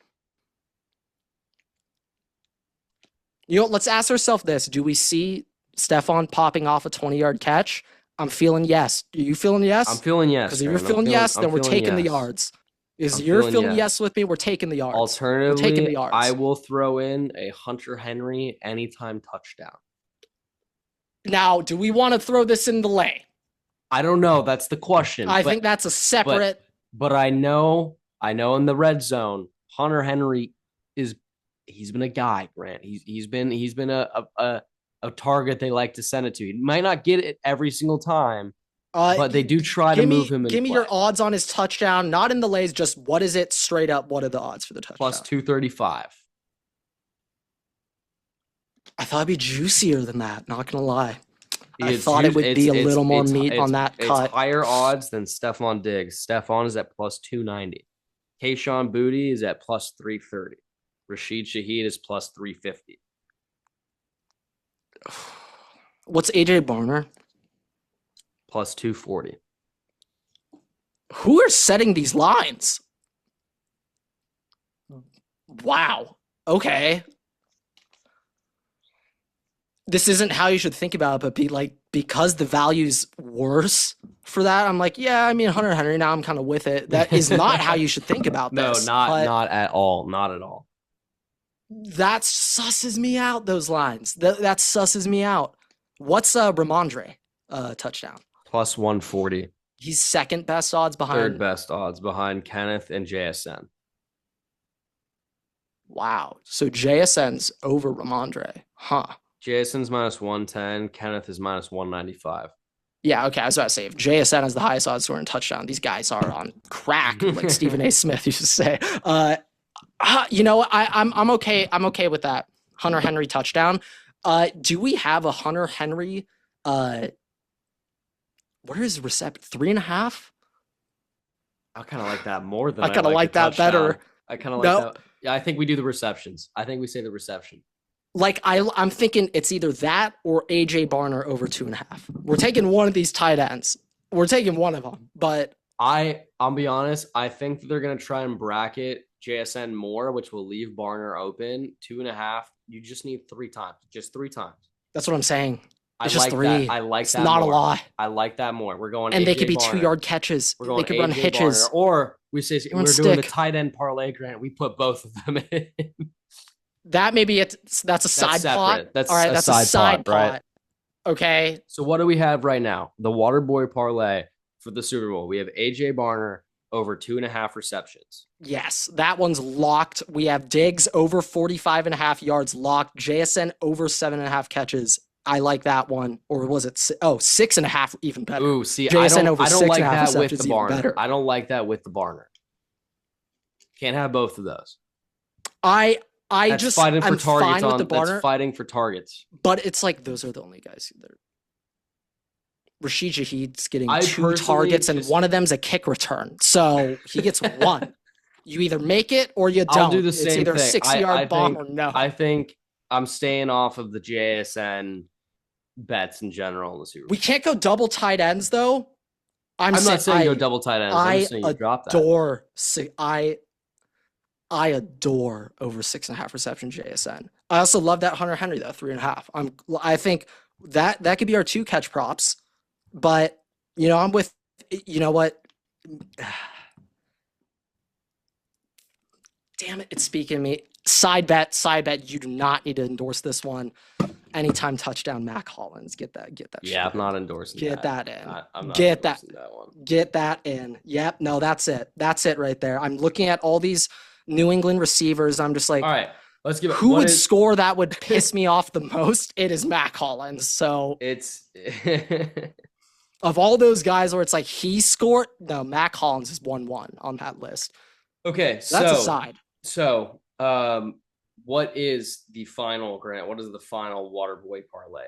Let's ask ourselves this. Do we see Stephon popping off a 20-yard catch? I'm feeling yes. Are you feeling yes?
I'm feeling yes.
Because if you're feeling yes, then we're taking the yards. Is
I'm
you're
feeling
feeling
yes.
yes with me? We're taking the yards. We're taking the
Alternatively,
yards.
I will throw in a Hunter Henry anytime touchdown.
Now, do we want to throw this in the lay?
I don't know. That's the question.
I think that's a separate.
But I know in the red zone, Hunter Henry he's been a guy, Grant. He's been a target they like to send it to. He might not get it every single time, but they do try to move him in.
Give me your odds on his touchdown, not in the lays, just what is it straight up? What are the odds for the touchdown?
Plus 235.
I thought it'd be juicier than that, not gonna lie. I thought it would be a little more meat on that cut.
It's higher odds than Stephon Diggs. Stephon is at plus 290. Kayshon Boutte is at plus 330. Rashid Shaheed is plus 350.
What's AJ Barner?
Plus 240.
Who are setting these lines? Wow. Okay. This isn't how you should think about it, but because the value's worse for that, I'm like, yeah, I mean, Hunter Henry, now I'm kind of with it. That is not how you should think about this.
No, not at all. Not at all.
That susses me out, those lines. That susses me out. What's Ramondre touchdown?
Plus 140.
He's second best odds behind.
Third best odds behind Kenneth and JSN.
Wow. So JSN's over Ramondre. Huh.
JSN's minus 110. Kenneth is minus 195.
Yeah, okay. I was about to say, if JSN has the highest odds scoring touchdown, these guys are on crack, like Stephen A. Smith used to say. You know what? I'm okay. I'm okay with that. Hunter Henry touchdown. Do we have a Hunter Henry? What is recept 3.5?
I kind of like that more than
I kind of like that better.
I kind of like that. Yeah, I think we do the receptions. I think we say the reception.
Like I'm thinking it's either that or AJ Barner over 2.5. We're taking one of these tight ends. We're taking one of them, but
I'll be honest. I think that they're gonna try and bracket JSN more, which will leave Barner open 2.5. You just need 3 times, just 3 times.
That's what I'm saying. It's just
like
3.
That. I like
it's
that.
Not
more.
a lot.
I like that more. We're going,
and
AJ
they could be
Barner.
2-yard catches.
We're going
they could
AJ
run hitches,
Barner. Or we say we're doing
stick.
the tight end parlay, Grant. We put both of them in.
That maybe that's a side plot.
That's
all right.
a
That's
side
a side
plot,
plot.
Right?
Okay.
So what do we have right now? The Waterboy parlay for the Super Bowl. We have AJ Barner over 2.5 receptions.
Yes, that one's locked. We have Diggs over 45.5 yards locked. JSN over 7.5 catches. I like that one. Or was it 6.5 even better?
Ooh, see,
JSN
I don't like that with the Barner.
Better.
I don't like that with the Barner. Can't have both of those.
I'm
fine with the
Barner.
That's fighting for targets.
But it's like those are the only guys that are. Rashid Shaheed's getting 2 targets, and one of them's a kick return. So he gets 1. You either make it or you don't.
I'll do the same
thing. It's either a 6-yard bomb or no.
I think I'm staying off of the JSN bets in general in the Super Bowl.
We can't go double tight ends, though.
I'm not saying go double tight ends. I'm saying you drop that.
I adore over 6.5 reception JSN. I also love that Hunter Henry, though, 3.5. I think that could be our 2 catch props. But, I'm with, you know what? Damn it, it's speaking to me. Side bet. You do not need to endorse this one. Anytime touchdown, Mac Hollins. Get that.
Yeah, I'm not endorsing
that. Get that in.
I'm not
Get
that one.
Get that in. Yep. No, that's it. That's it right there. I'm looking at all these New England receivers. I'm just like,
all right, let's give it.
Who would score that would piss me off the most? It is Mac Hollins. So
it's
of all those guys where it's like he scored. No, Mac Hollins is 1-1 on that list.
Okay,
so that's a side.
So, what is the final, Grant? What is the final Waterboy parlay?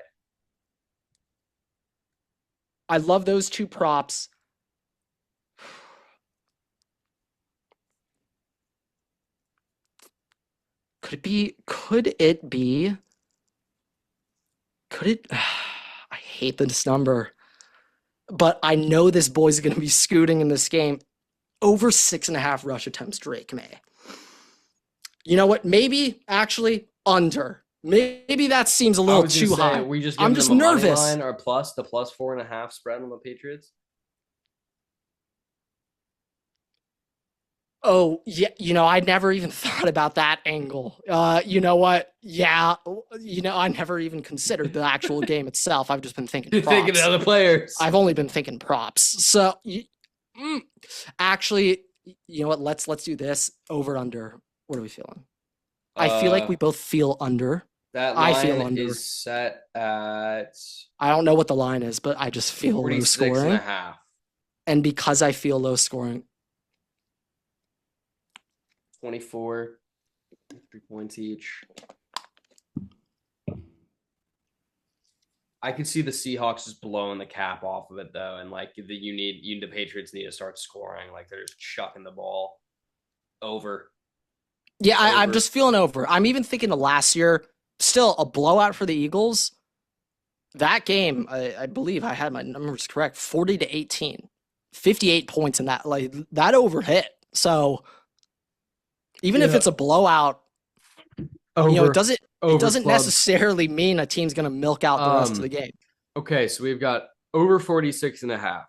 I love those 2 props. Could it be? I hate this number, but I know this boy's going to be scooting in this game. Over 6.5 rush attempts, Drake May. You know what? Maybe actually under. Maybe that seems a little too high.
I'm just nervous. Line or plus the plus 4.5 spread on the Patriots.
Oh, yeah, I never even thought about that angle. You know what? Yeah, I never even considered the actual game itself. I've just been thinking
You're thinking of
props.
other players.
I've only been thinking props. So, mm, actually, you know what? Let's do this over under. What are we feeling? I feel like
Uh,
we both feel under.
that
I feel
line
under.
is set at
I don't know what the line is, but I just feel low
46 and a
scoring.
half.
And because I feel low scoring,
24, 3 points each. I could see the Seahawks just blowing the cap off of it though, and like the Patriots need to start scoring. Like they're just chucking the ball over.
yeah, I'm
Over.
just feeling over. I'm even thinking of last year, still a blowout for the Eagles. That game, I believe I had my numbers correct, 40-18, 58 points in that. Like that overhit. So even if it's a blowout,
Over.
it doesn't
Club.
necessarily mean a team's gonna milk out the rest of the game.
Okay, so we've got over 46 and a half.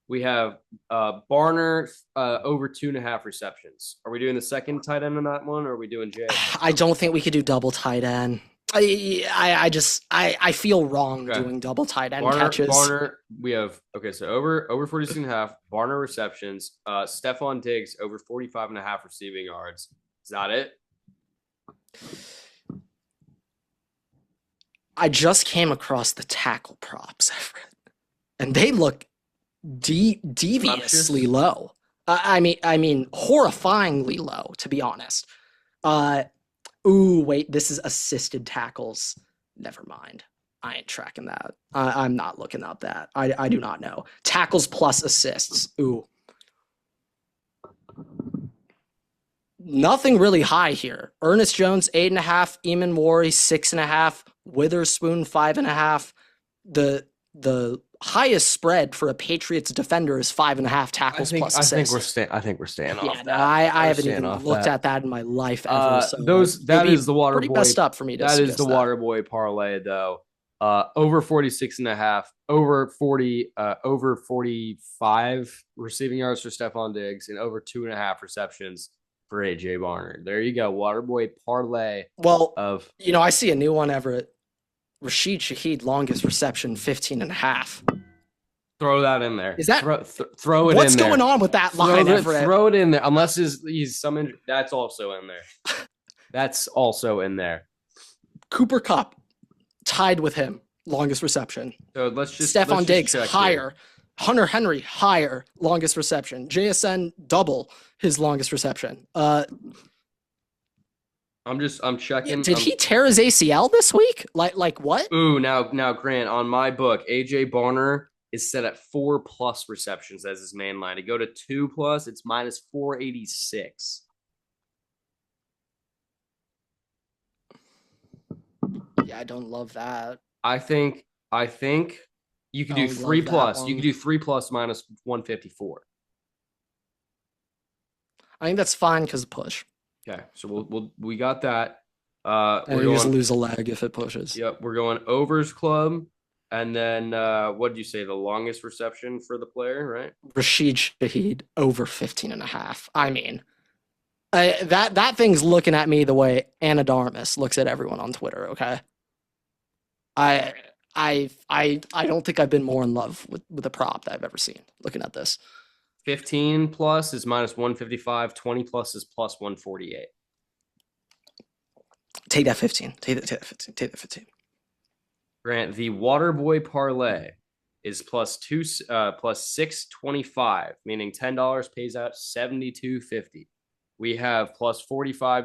We have Barner over 2.5 receptions. Are we doing the second tight end on that one, or are we doing Jay?
I don't think we could do double tight end. I feel wrong doing double tight end catches.
Barner, we have so over 46 and a half. Barner receptions. Stephon Diggs over 45 and a half receiving yards. Is that it?
I just came across the tackle props, Everett, and they look deviously low. I mean, horrifyingly low, to be honest. Wait, this is assisted tackles. Never mind. I ain't tracking that. I'm not looking at that. I do not know. Tackles plus assists. Ooh. Nothing really high here. Ernest Jones, 8.5. Eamon Warry, 6.5. Witherspoon, 5.5. The highest spread for a Patriots defender is 5.5 tackles plus assists.
I think we're staying off.
Yeah, no, I haven't even looked at that in my life ever. So
that is the Waterboy.
Pretty messed up for me to.
That is the Waterboy parlay though. Over 46 and a half, over 45 receiving yards for Stephon Diggs, and over 2.5 receptions for AJ Barner. There you go, Waterboy parlay.
Well, I see a new one, Everett. Rashid Shaheed, longest reception, 15.5.
Throw that in there.
Is that
throw it in there?
What's going on with that line, Everett?
Throw it in there. Unless he's some injury. That's also in there. That's also in there.
Cooper Kupp tied with him, longest reception.
So let's just
Stephon Diggs higher. Hunter Henry higher, longest reception. JSN double his longest reception.
I'm checking.
Did he tear his ACL this week? Like what?
Ooh, now Grant, on my book, AJ Barner is set at 4+ receptions as his main line. To go to 2+, it's minus 486.
Yeah, I don't love that.
I think you could do 3+. You could do 3+ minus 154.
I think that's fine because of push.
Okay, so we got that.
And you just lose a leg if it pushes.
Yep, we're going overs club, and then what did you say? The longest reception for the player, right?
Rashid Shaheed over 15.5. I mean, that thing's looking at me the way Anna Darmus looks at everyone on Twitter. Okay, I don't think I've been more in love with a prop that I've ever seen. Looking at this.
15+ is minus 155. 20+ is plus 148.
Take that 15. Take that 15. Take that 15.
Grant, the Waterboy parlay is plus 625, meaning $10 pays out $72.50. We have plus 45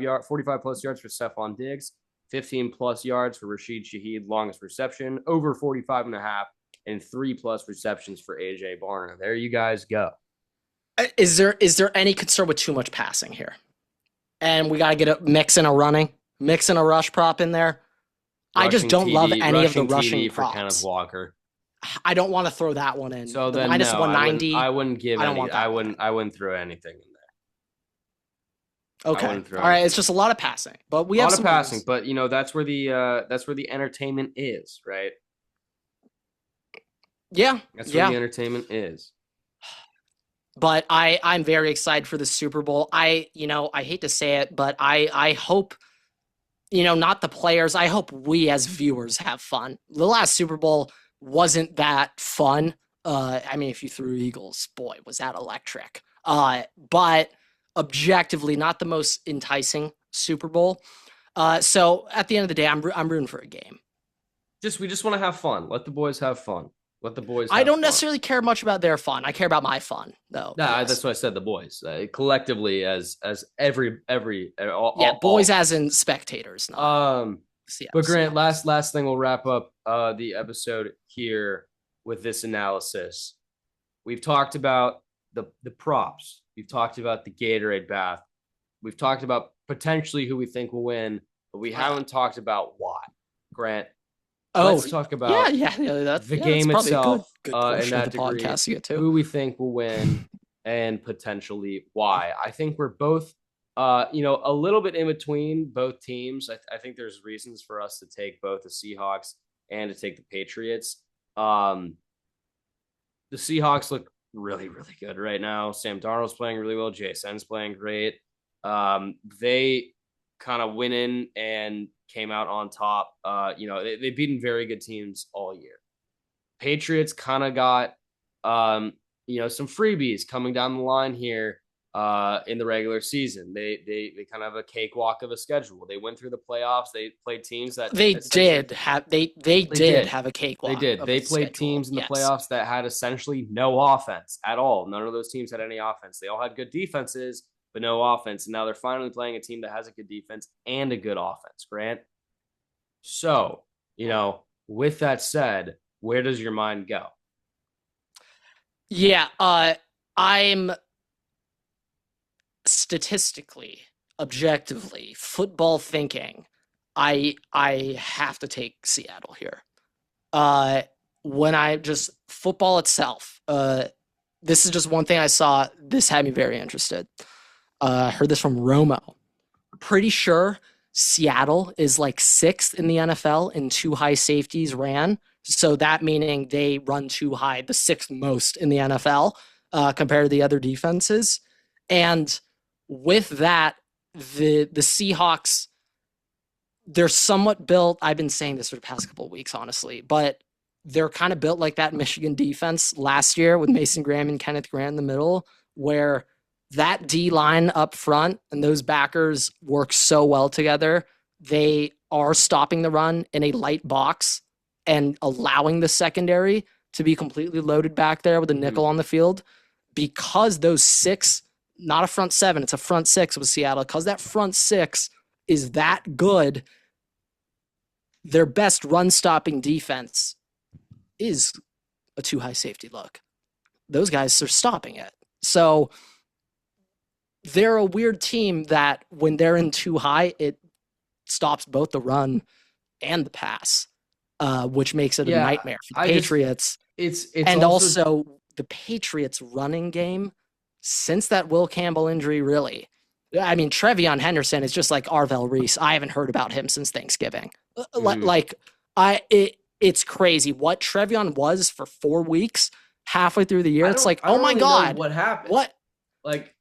plus yards for Stephon Diggs, 15+ yards for Rashid Shaheed, longest reception, over 45.5, and 3+ receptions for AJ Barner. There you guys go.
Is there any concern with too much passing here? And we got to get a mix and a rush prop in there. I just don't love any of the rushing props.
For Kenneth Walker.
I don't want to throw that one in.
So then
minus 190.
I wouldn't give any. I wouldn't throw anything in there.
Okay. All right. It's just a lot of passing, but we have some
passing. But that's where the entertainment is, right?
Yeah.
That's where the entertainment is.
But I'm very excited for the Super Bowl. I hate to say it, but I hope, not the players. I hope we as viewers have fun. The last Super Bowl wasn't that fun. I mean, if you threw Eagles, boy, was that electric. But objectively, not the most enticing Super Bowl. So at the end of the day, I'm rooting for a game.
We just want to have fun. Let the boys have fun. Let the boys
I
have
don't
fun.
necessarily care much about their fun. I care about my fun, though.
Nah,
Yes.
that's what I said. The boys collectively, as every
Yeah, boys
all.
as in spectators, not
But Grant,
Seahawks.
last thing, we'll wrap up the episode here with this analysis. We've talked about the props. We've talked about the Gatorade Bath. We've talked about potentially who we think will win, but we haven't talked about why. Grant,
Oh,
let's talk
yeah,
about
that's
the
that's
game
probably a
itself
good
in
portion of
that
the
degree,
podcast to get to.
who we think will win, and potentially why. I think we're both, a little bit in between both teams. I think there's reasons for us to take both the Seahawks and to take the Patriots. The Seahawks look really, really good right now. Sam Darnold's playing really well. JSN's playing great. They kind of went in and came out on top. They've beaten very good teams all year. Patriots kind of got, some freebies coming down the line here in the regular season. They kind of have a cakewalk of a schedule. They went through the playoffs. They played teams that
They did have they did have a
they
cakewalk
did.
of a
They played
schedule.
teams in the
Yes.
playoffs that had essentially no offense at all. None of those teams had any offense. They all had good defenses, but no offense. And now they're finally playing a team that has a good defense and a good offense, Grant. So, with that said, where does your mind go?
Yeah, I'm statistically, objectively, football thinking, I have to take Seattle here. When I just football itself, this is just one thing I saw. This had me very interested. I heard this from Romo. Pretty sure Seattle is like sixth in the NFL in two high safeties ran. So that meaning they run too high, the sixth most in the NFL compared to the other defenses. And with that, the Seahawks, they're somewhat built. I've been saying this for the past couple of weeks, honestly, but they're kind of built like that Michigan defense last year with Mason Graham and Kenneth Grant in the middle, where that D line up front and those backers work so well together. They are stopping the run in a light box and allowing the secondary to be completely loaded back there with a nickel on the field, because those six, not a front seven, it's a front six with Seattle, because that front six is that good. Their best run stopping defense is a too high safety look. Those guys are stopping it. So they're a weird team that when they're in too high, it stops both the run and the pass, which makes it a nightmare for the Patriots.
It's
and also the Patriots running game, since that Will Campbell injury, really. I mean, Trevion Henderson is just like Arvell Reese. I haven't heard about him since Thanksgiving. It's crazy what Trevion was for 4 weeks halfway through the year. It's like, oh my God,
what happened?
What?
Like,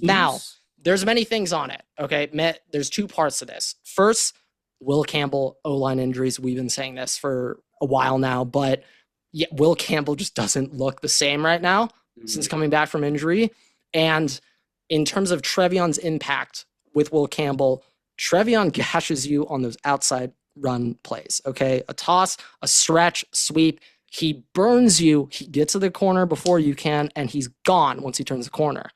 now, there's many things on it. Okay, there's two parts to this. First, Will Campbell O-line injuries. We've been saying this for a while now, but yeah, Will Campbell just doesn't look the same right now since coming back from injury. And in terms of Trevion's impact with Will Campbell, Trevion gashes you on those outside run plays. Okay, a toss, a stretch, sweep. He burns you. He gets to the corner before you can, and he's gone once he turns the corner.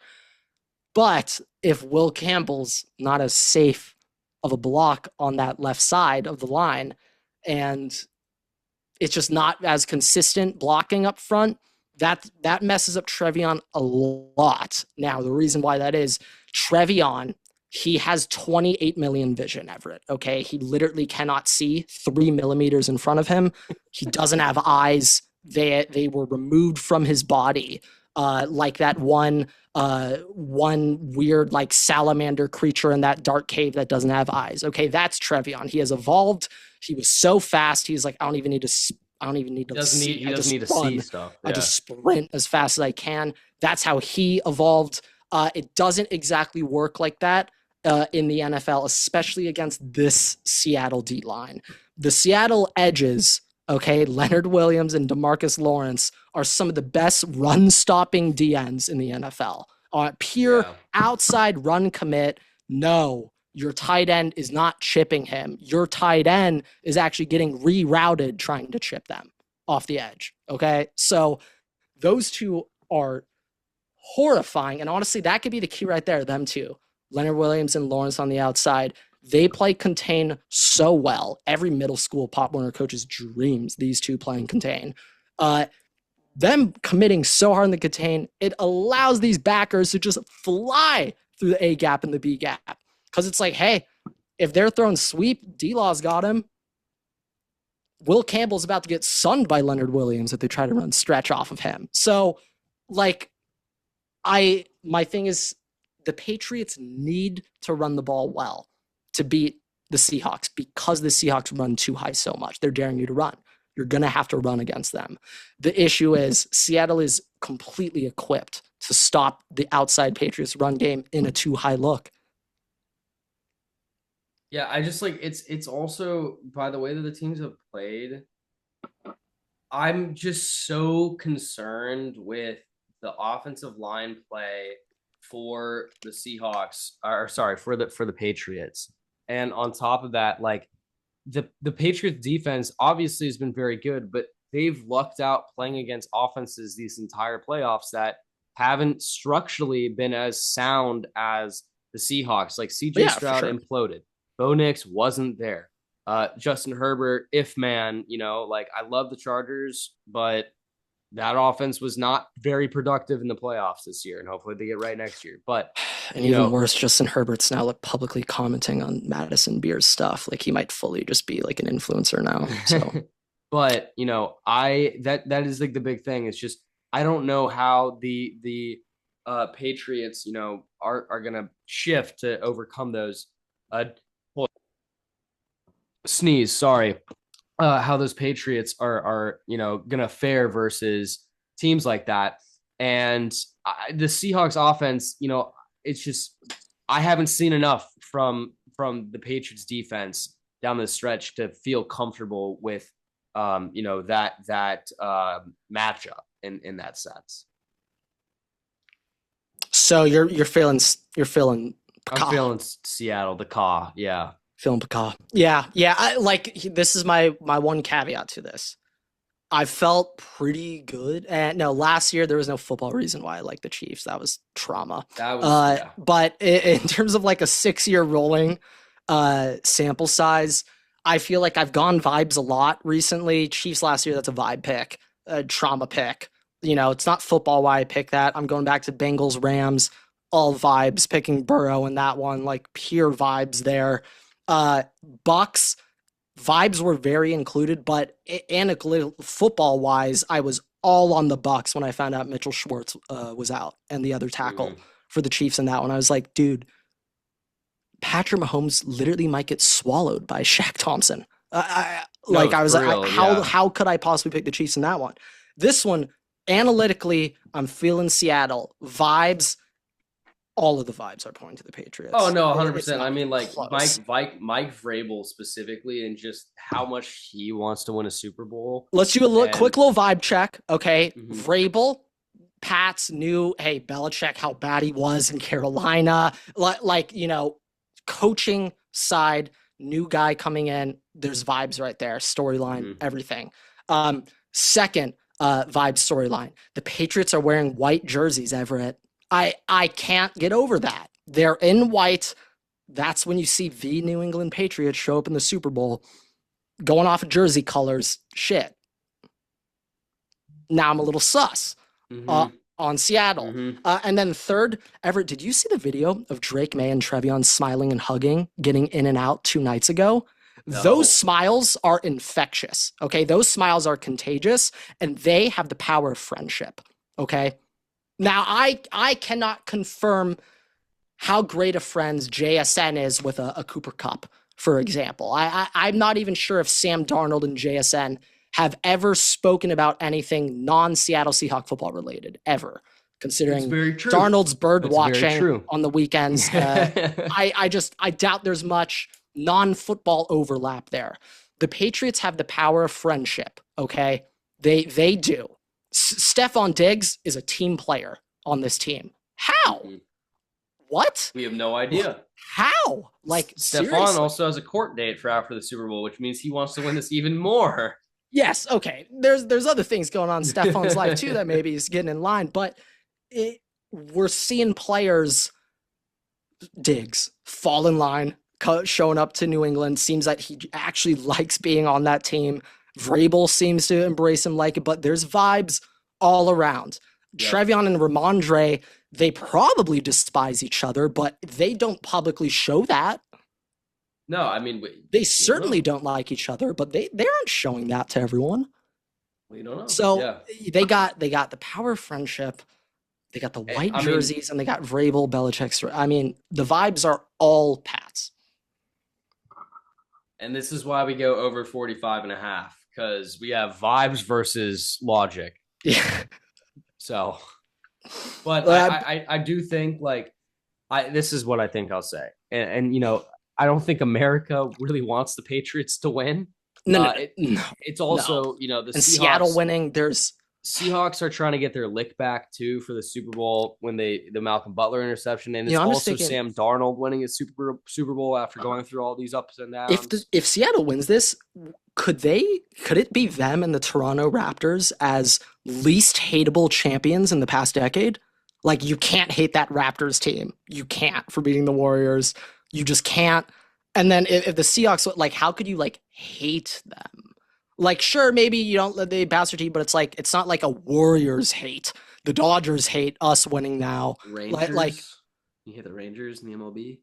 But if Will Campbell's not as safe of a block on that left side of the line, and it's just not as consistent blocking up front, that messes up Trevion a lot. Now, the reason why that is, Trevion, he has 28 million vision, Everett. Okay, he literally cannot see 3 millimeters in front of him. He doesn't have eyes. They were removed from his body, like that one weird like salamander creature in that dark cave that doesn't have eyes. Okay, that's Trevion. He has evolved. He was so fast. He's like, I don't even need to I don't even need to see.
He
I
doesn't
just
need to see
run.
stuff.
I
Yeah.
just sprint as fast as I can. That's how he evolved. It doesn't exactly work like that in the NFL, especially against this Seattle D line. The Seattle edges, okay, Leonard Williams and DeMarcus Lawrence are some of the best run-stopping DNs in the NFL. Pure
Yeah.
outside run commit. No, your tight end is not chipping him. Your tight end is actually getting rerouted trying to chip them off the edge. Okay. So those two are horrifying. And honestly, that could be the key right there. Them two, Leonard Williams and Lawrence on the outside. They play contain so well. Every middle school Pop Warner coach's dreams, these two playing contain. Them committing so hard in the contain, it allows these backers to just fly through the A gap and the B gap. Because it's like, hey, if they're throwing sweep, D-Law's got him. Will Campbell's about to get sunned by Leonard Williams if they try to run stretch off of him. So, like, my thing is the Patriots need to run the ball well to beat the Seahawks because the Seahawks run too high so much. They're daring you to run. You're going to have to run against them. The issue is Seattle is completely equipped to stop the outside Patriots run game in a too high look.
Yeah, I just like it's also by the way that the teams have played, I'm just so concerned with the offensive line play for the Seahawks, or sorry, for the Patriots. And on top of that, like the Patriots defense obviously has been very good, but they've lucked out playing against offenses these entire playoffs that haven't structurally been as sound as the Seahawks. Like CJ Stroud imploded. Bo Nix wasn't there. Justin Herbert, if man, like I love the Chargers, but that offense was not very productive in the playoffs this year, and hopefully they get right next year. But
and even worse, Justin Herbert's now like publicly commenting on Madison Beer's stuff. Like he might fully just be like an influencer now. So,
but that is like the big thing. It's just I don't know how the Patriots are gonna shift to overcome those. Sneeze, sorry. How those Patriots are gonna fare versus teams like that, and the Seahawks offense, it's just I haven't seen enough from the Patriots defense down the stretch to feel comfortable with that matchup in that sense.
So you're feeling
I'm feeling Seattle, the caw, yeah.
Feeling Paka. Yeah. This is my one caveat to this. I felt pretty good. And no, last year there was no football reason why I liked the Chiefs. That was trauma.
That was yeah.
But in terms of like a 6-year rolling sample size, I feel like I've gone vibes a lot recently. Chiefs last year, that's a vibe pick, a trauma pick. It's not football why I pick that. I'm going back to Bengals, Rams, all vibes, picking Burrow in that one, like pure vibes there. Bucks vibes were very included, but football wise, I was all on the Bucks when I found out Mitchell Schwartz was out and the other tackle for the Chiefs in that one. I was like, dude, Patrick Mahomes literally might get swallowed by Shaq Thompson. How could I possibly pick the Chiefs in that one? This one, analytically, I'm feeling Seattle vibes. All of the vibes are pointing to the Patriots.
Oh no, 100%. I mean, like Mike Vrabel specifically, and just how much he wants to win a Super Bowl.
Let's do a quick little vibe check. Okay, Vrabel, Pats knew, hey, Belichick, how bad he was in Carolina. Coaching side, new guy coming in. There's vibes right there, storyline, everything. Second, vibe storyline. The Patriots are wearing white jerseys, Everett. I can't get over that. They're in white. That's when you see the New England Patriots show up in the Super Bowl going off of jersey colors. Shit. Now I'm a little sus on Seattle. And then third, Everett, did you see the video of Drake May and Trevion smiling and hugging, getting in and out 2 nights ago? No. Those smiles are infectious, okay? Those smiles are contagious, and they have the power of friendship, okay? Now, I cannot confirm how great of friends JSN is with a Cooper Kupp, for example. I'm not even sure if Sam Darnold and JSN have ever spoken about anything non-Seattle Seahawks football related ever. Considering Darnold's bird watching on the weekends, I doubt there's much non-football overlap there. The Patriots have the power of friendship. Okay, they do. Stephon Diggs is a team player on this team. How? Mm-hmm. What?
We have no idea.
How? Like,
Stephon also has a court date for after the Super Bowl, which means he wants to win this even more.
Yes, okay. There's other things going on in Stephon's life too that maybe he's getting in line, but we're seeing players, Diggs, fall in line, showing up to New England. Seems that he actually likes being on that team. Vrabel seems to embrace him like it, but there's vibes all around. Yep. Trevion and Ramondre, they probably despise each other, but they don't publicly show that.
No, I mean,
they certainly don't like each other, but they aren't showing that to everyone.
We don't know.
So they got the power of friendship. They got the white jerseys, and they got Vrabel, Belichick's. I mean, the vibes are all Pats.
And this is why we go over 45.5, because we have vibes versus logic.
Yeah.
So, but I do think, like, this is what I think I'll say. And you know, I don't think America really wants the Patriots to win.
No.
It's also, you know, the
Seahawks, Seattle winning.
Seahawks are trying to get their lick back too for the Super Bowl when the Malcolm Butler interception, and it's also thinking, Sam Darnold winning his Super Bowl after going through all these ups and downs.
If Seattle wins this, could it be them and the Toronto Raptors as least hateable champions in the past decade? Like, you can't hate that Raptors team. You can't for beating the Warriors. You just can't. And then if the Seahawks, like, how could you like hate them? Like, sure, maybe you don't let the bastard team, but it's like, it's not like a Warriors hate. The Dodgers hate us winning now.
Rangers? Like you hate the Rangers in the MLB?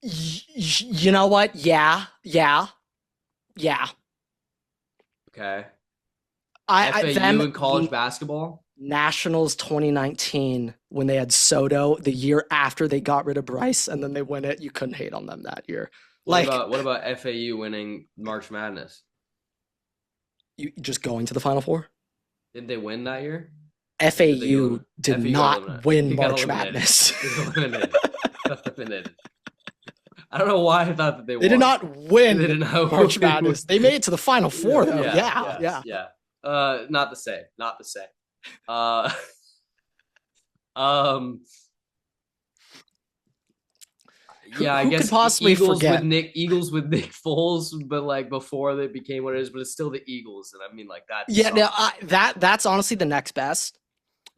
You know what? Yeah.
Okay. FAU in college basketball?
Nationals 2019, when they had Soto, the year after they got rid of Bryce, and then they win it. You couldn't hate on them that year.
What about FAU winning March Madness?
You just going to the Final Four?
Didn't they win that year?
FAU did not win March Madness.
I don't know why I thought that they won.
They did not win March Madness. They made it to the Final Four, though. Yeah.
Not the same. Yeah, I guess
possibly
Eagles
forget?
Eagles with Nick Foles, but like before they became what it is, but it's still the Eagles, and I mean like that.
Yeah, no, that's honestly the next best,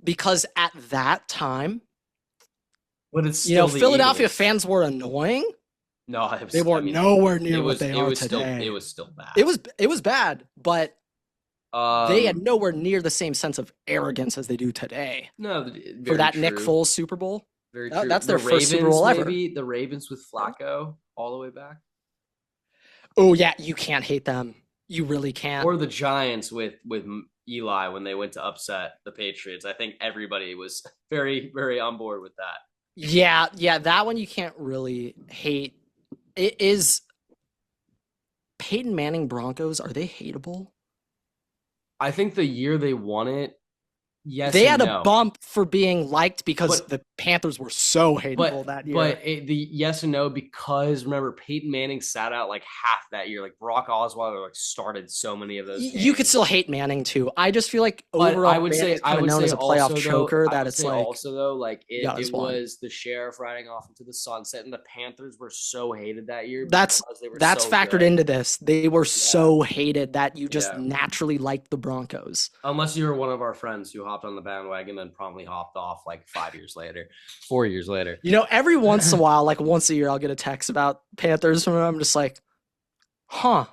because at that time,
but it's still
Philadelphia
Eagles.
Fans were annoying.
No,
they weren't nowhere near what they are today.
It was still bad.
It was bad, but they had nowhere near the same sense of arrogance as they do today.
No,
for that
true.
Nick Foles Super Bowl.
Very true.
That's their first Super Bowl ever.
Maybe the Ravens with Flacco all the way back.
Oh yeah, you can't hate them. You really can't.
Or the Giants with Eli when they went to upset the Patriots. I think everybody was very, very on board with that.
Yeah, that one you can't really hate. It is Peyton Manning Broncos. Are they hateable?
I think the year they won it, yes,
they had a bump for being liked because the Panthers were so hateable that year.
But the yes and no, because remember Peyton Manning sat out like half that year. Like Brock Osweiler like started so many of those games.
You could still hate Manning too. I just feel like overall,
I would say
known as a playoff choker. That it's like
also though, like it was the sheriff riding off into the sunset, and the Panthers were so hated that year.
That's factored into this. They were so hated that you just naturally liked the Broncos.
Unless you were one of our friends who hopped on the bandwagon and promptly hopped off like 4 years later.
You know, every once in a while, like once a year, I'll get a text about Panthers from them. I'm just like, huh.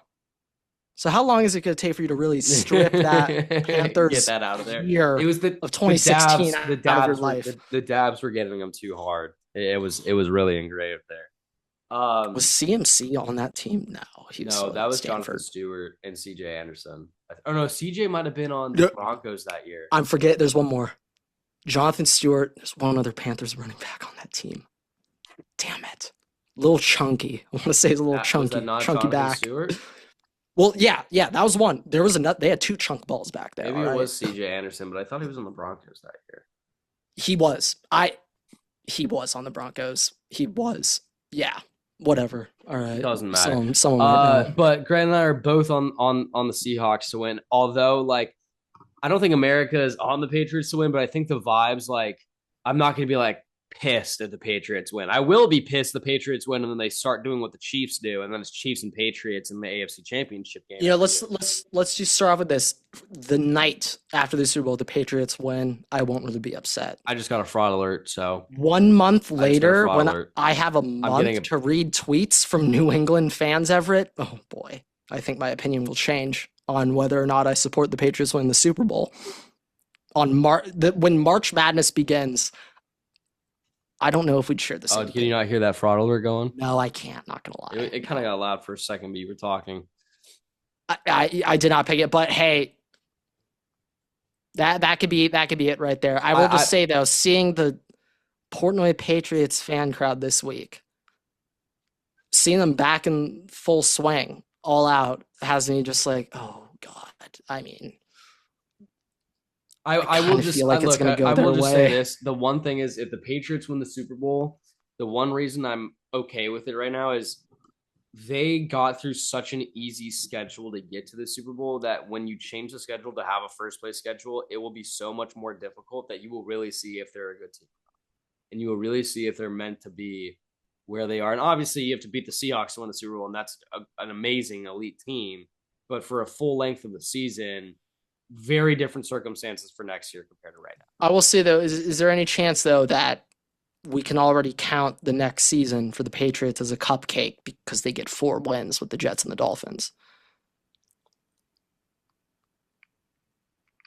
So how long is it going to take for you to really strip that Panthers
get that out of there?
Year
it was
of 2016 out of your life.
The dabs were getting them too hard. It was really engraved there.
Was CMC on that team? No,
that was
Stanford.
Jonathan Stewart and CJ Anderson. Oh no, CJ might have been on the Broncos that year.
I forget. There's one more. Jonathan Stewart. There's one other Panthers running back on that team. Damn it, little chunky. I want to say he's a little chunky
Jonathan
back.
Stewart?
Well, yeah, that was one. There was another. They had two chunk balls back there.
Maybe
All
it
right,
was CJ Anderson, but I thought he was on the Broncos that year.
he was. He was on the Broncos. He was. Yeah, whatever. All right,
Doesn't matter.
someone might know.
But Grant and I are both on the Seahawks to win. Although, like, I don't think America is on the Patriots to win, but I think the vibes, like, I'm not going to be like pissed at the Patriots win. I will be pissed the Patriots win, and then they start doing what the Chiefs do, and then it's Chiefs and Patriots in the AFC Championship game.
You know, let's just start off with this. The night after the Super Bowl, the Patriots win. I won't really be upset.
I just got a fraud alert, so
1 month
got a
later,
fraud
when
alert.
I have a month to read tweets from New England fans, Everett, oh boy, I think my opinion will change on whether or not I support the Patriots win the Super Bowl. When March Madness begins, I don't know if we'd share the same.
Can you not hear that fraud alert going?
No, I can't. Not gonna lie.
It kind of got loud for a second, but you were talking.
I did not pick it, but hey, that could be it right there. I will just say though, seeing the Portnoy Patriots fan crowd this week, seeing them back in full swing, all out, has me just like, oh god. I mean,
I will just
feel like it's going to go
I
their
will just
way.
say this: the one thing is, if the Patriots win the Super Bowl, the one reason I'm okay with it right now is they got through such an easy schedule to get to the Super Bowl that when you change the schedule to have a first place schedule, it will be so much more difficult that you will really see if they're a good team, and you will really see if they're meant to be where they are. And obviously, you have to beat the Seahawks to win the Super Bowl, and that's an amazing elite team. But for a full length of the season, very different circumstances for next year compared to right now.
I will say though, is there any chance though that we can already count the next season for the Patriots as a cupcake because they get 4 wins with the Jets and the Dolphins?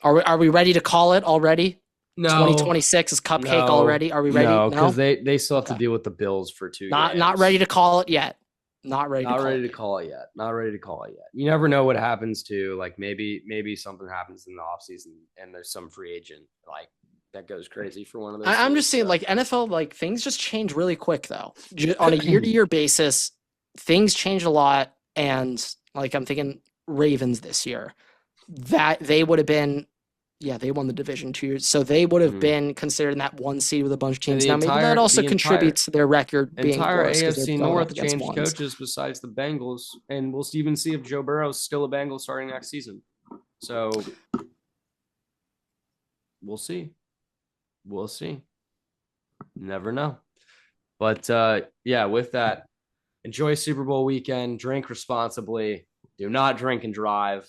Are we ready to call it already?
No,
2026 is cupcake already. Are we ready?
No, because they still have to deal with the Bills for 2 games.
Not ready to call it yet. Not ready
to call it yet. Not ready to call it yet. You never know what happens to, like, maybe something happens in the offseason and there's some free agent like that goes crazy for one of those.
I'm just saying, like, NFL, like, things just change really quick though. On a year-to-year basis, things change a lot. And like, I'm thinking Ravens this year, that they would have been, they won the division 2 years, so they would have been considered in that 1 seed with a bunch of teams. Now, maybe that also contributes to their record being worse.
Entire AFC North changed coaches besides the Bengals, and we'll even see if Joe Burrow's still a Bengal starting next season. So we'll see. Never know. But with that, enjoy Super Bowl weekend. Drink responsibly. Do not drink and drive.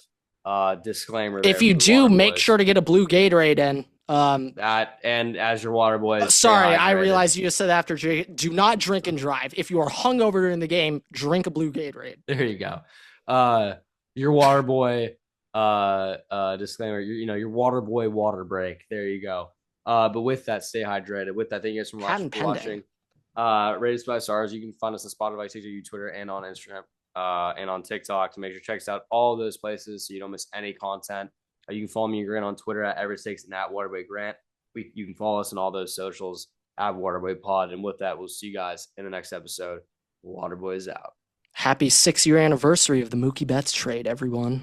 Disclaimer.
If you do, make sure to get a blue Gatorade in.
That, and as your water boys.
Sorry, I realized you just said after. Do not drink and drive. If you are hungover during the game, drink a blue Gatorade.
There you go. Your water boy. Disclaimer. Your water boy water break. There you go. But with that, stay hydrated. With that, thank you guys for watching. Rate us 5 stars. You can find us on Spotify, TikTok, Twitter, and on Instagram. And on TikTok to make sure check out all those places so you don't miss any content. You can follow me and Grant on Twitter at Everett and at Waterboy Grant. You can follow us on all those socials at Waterboy Pod. And with that, we'll see you guys in the next episode. Waterboy is out.
Happy 6-year anniversary of the Mookie Betts trade, everyone.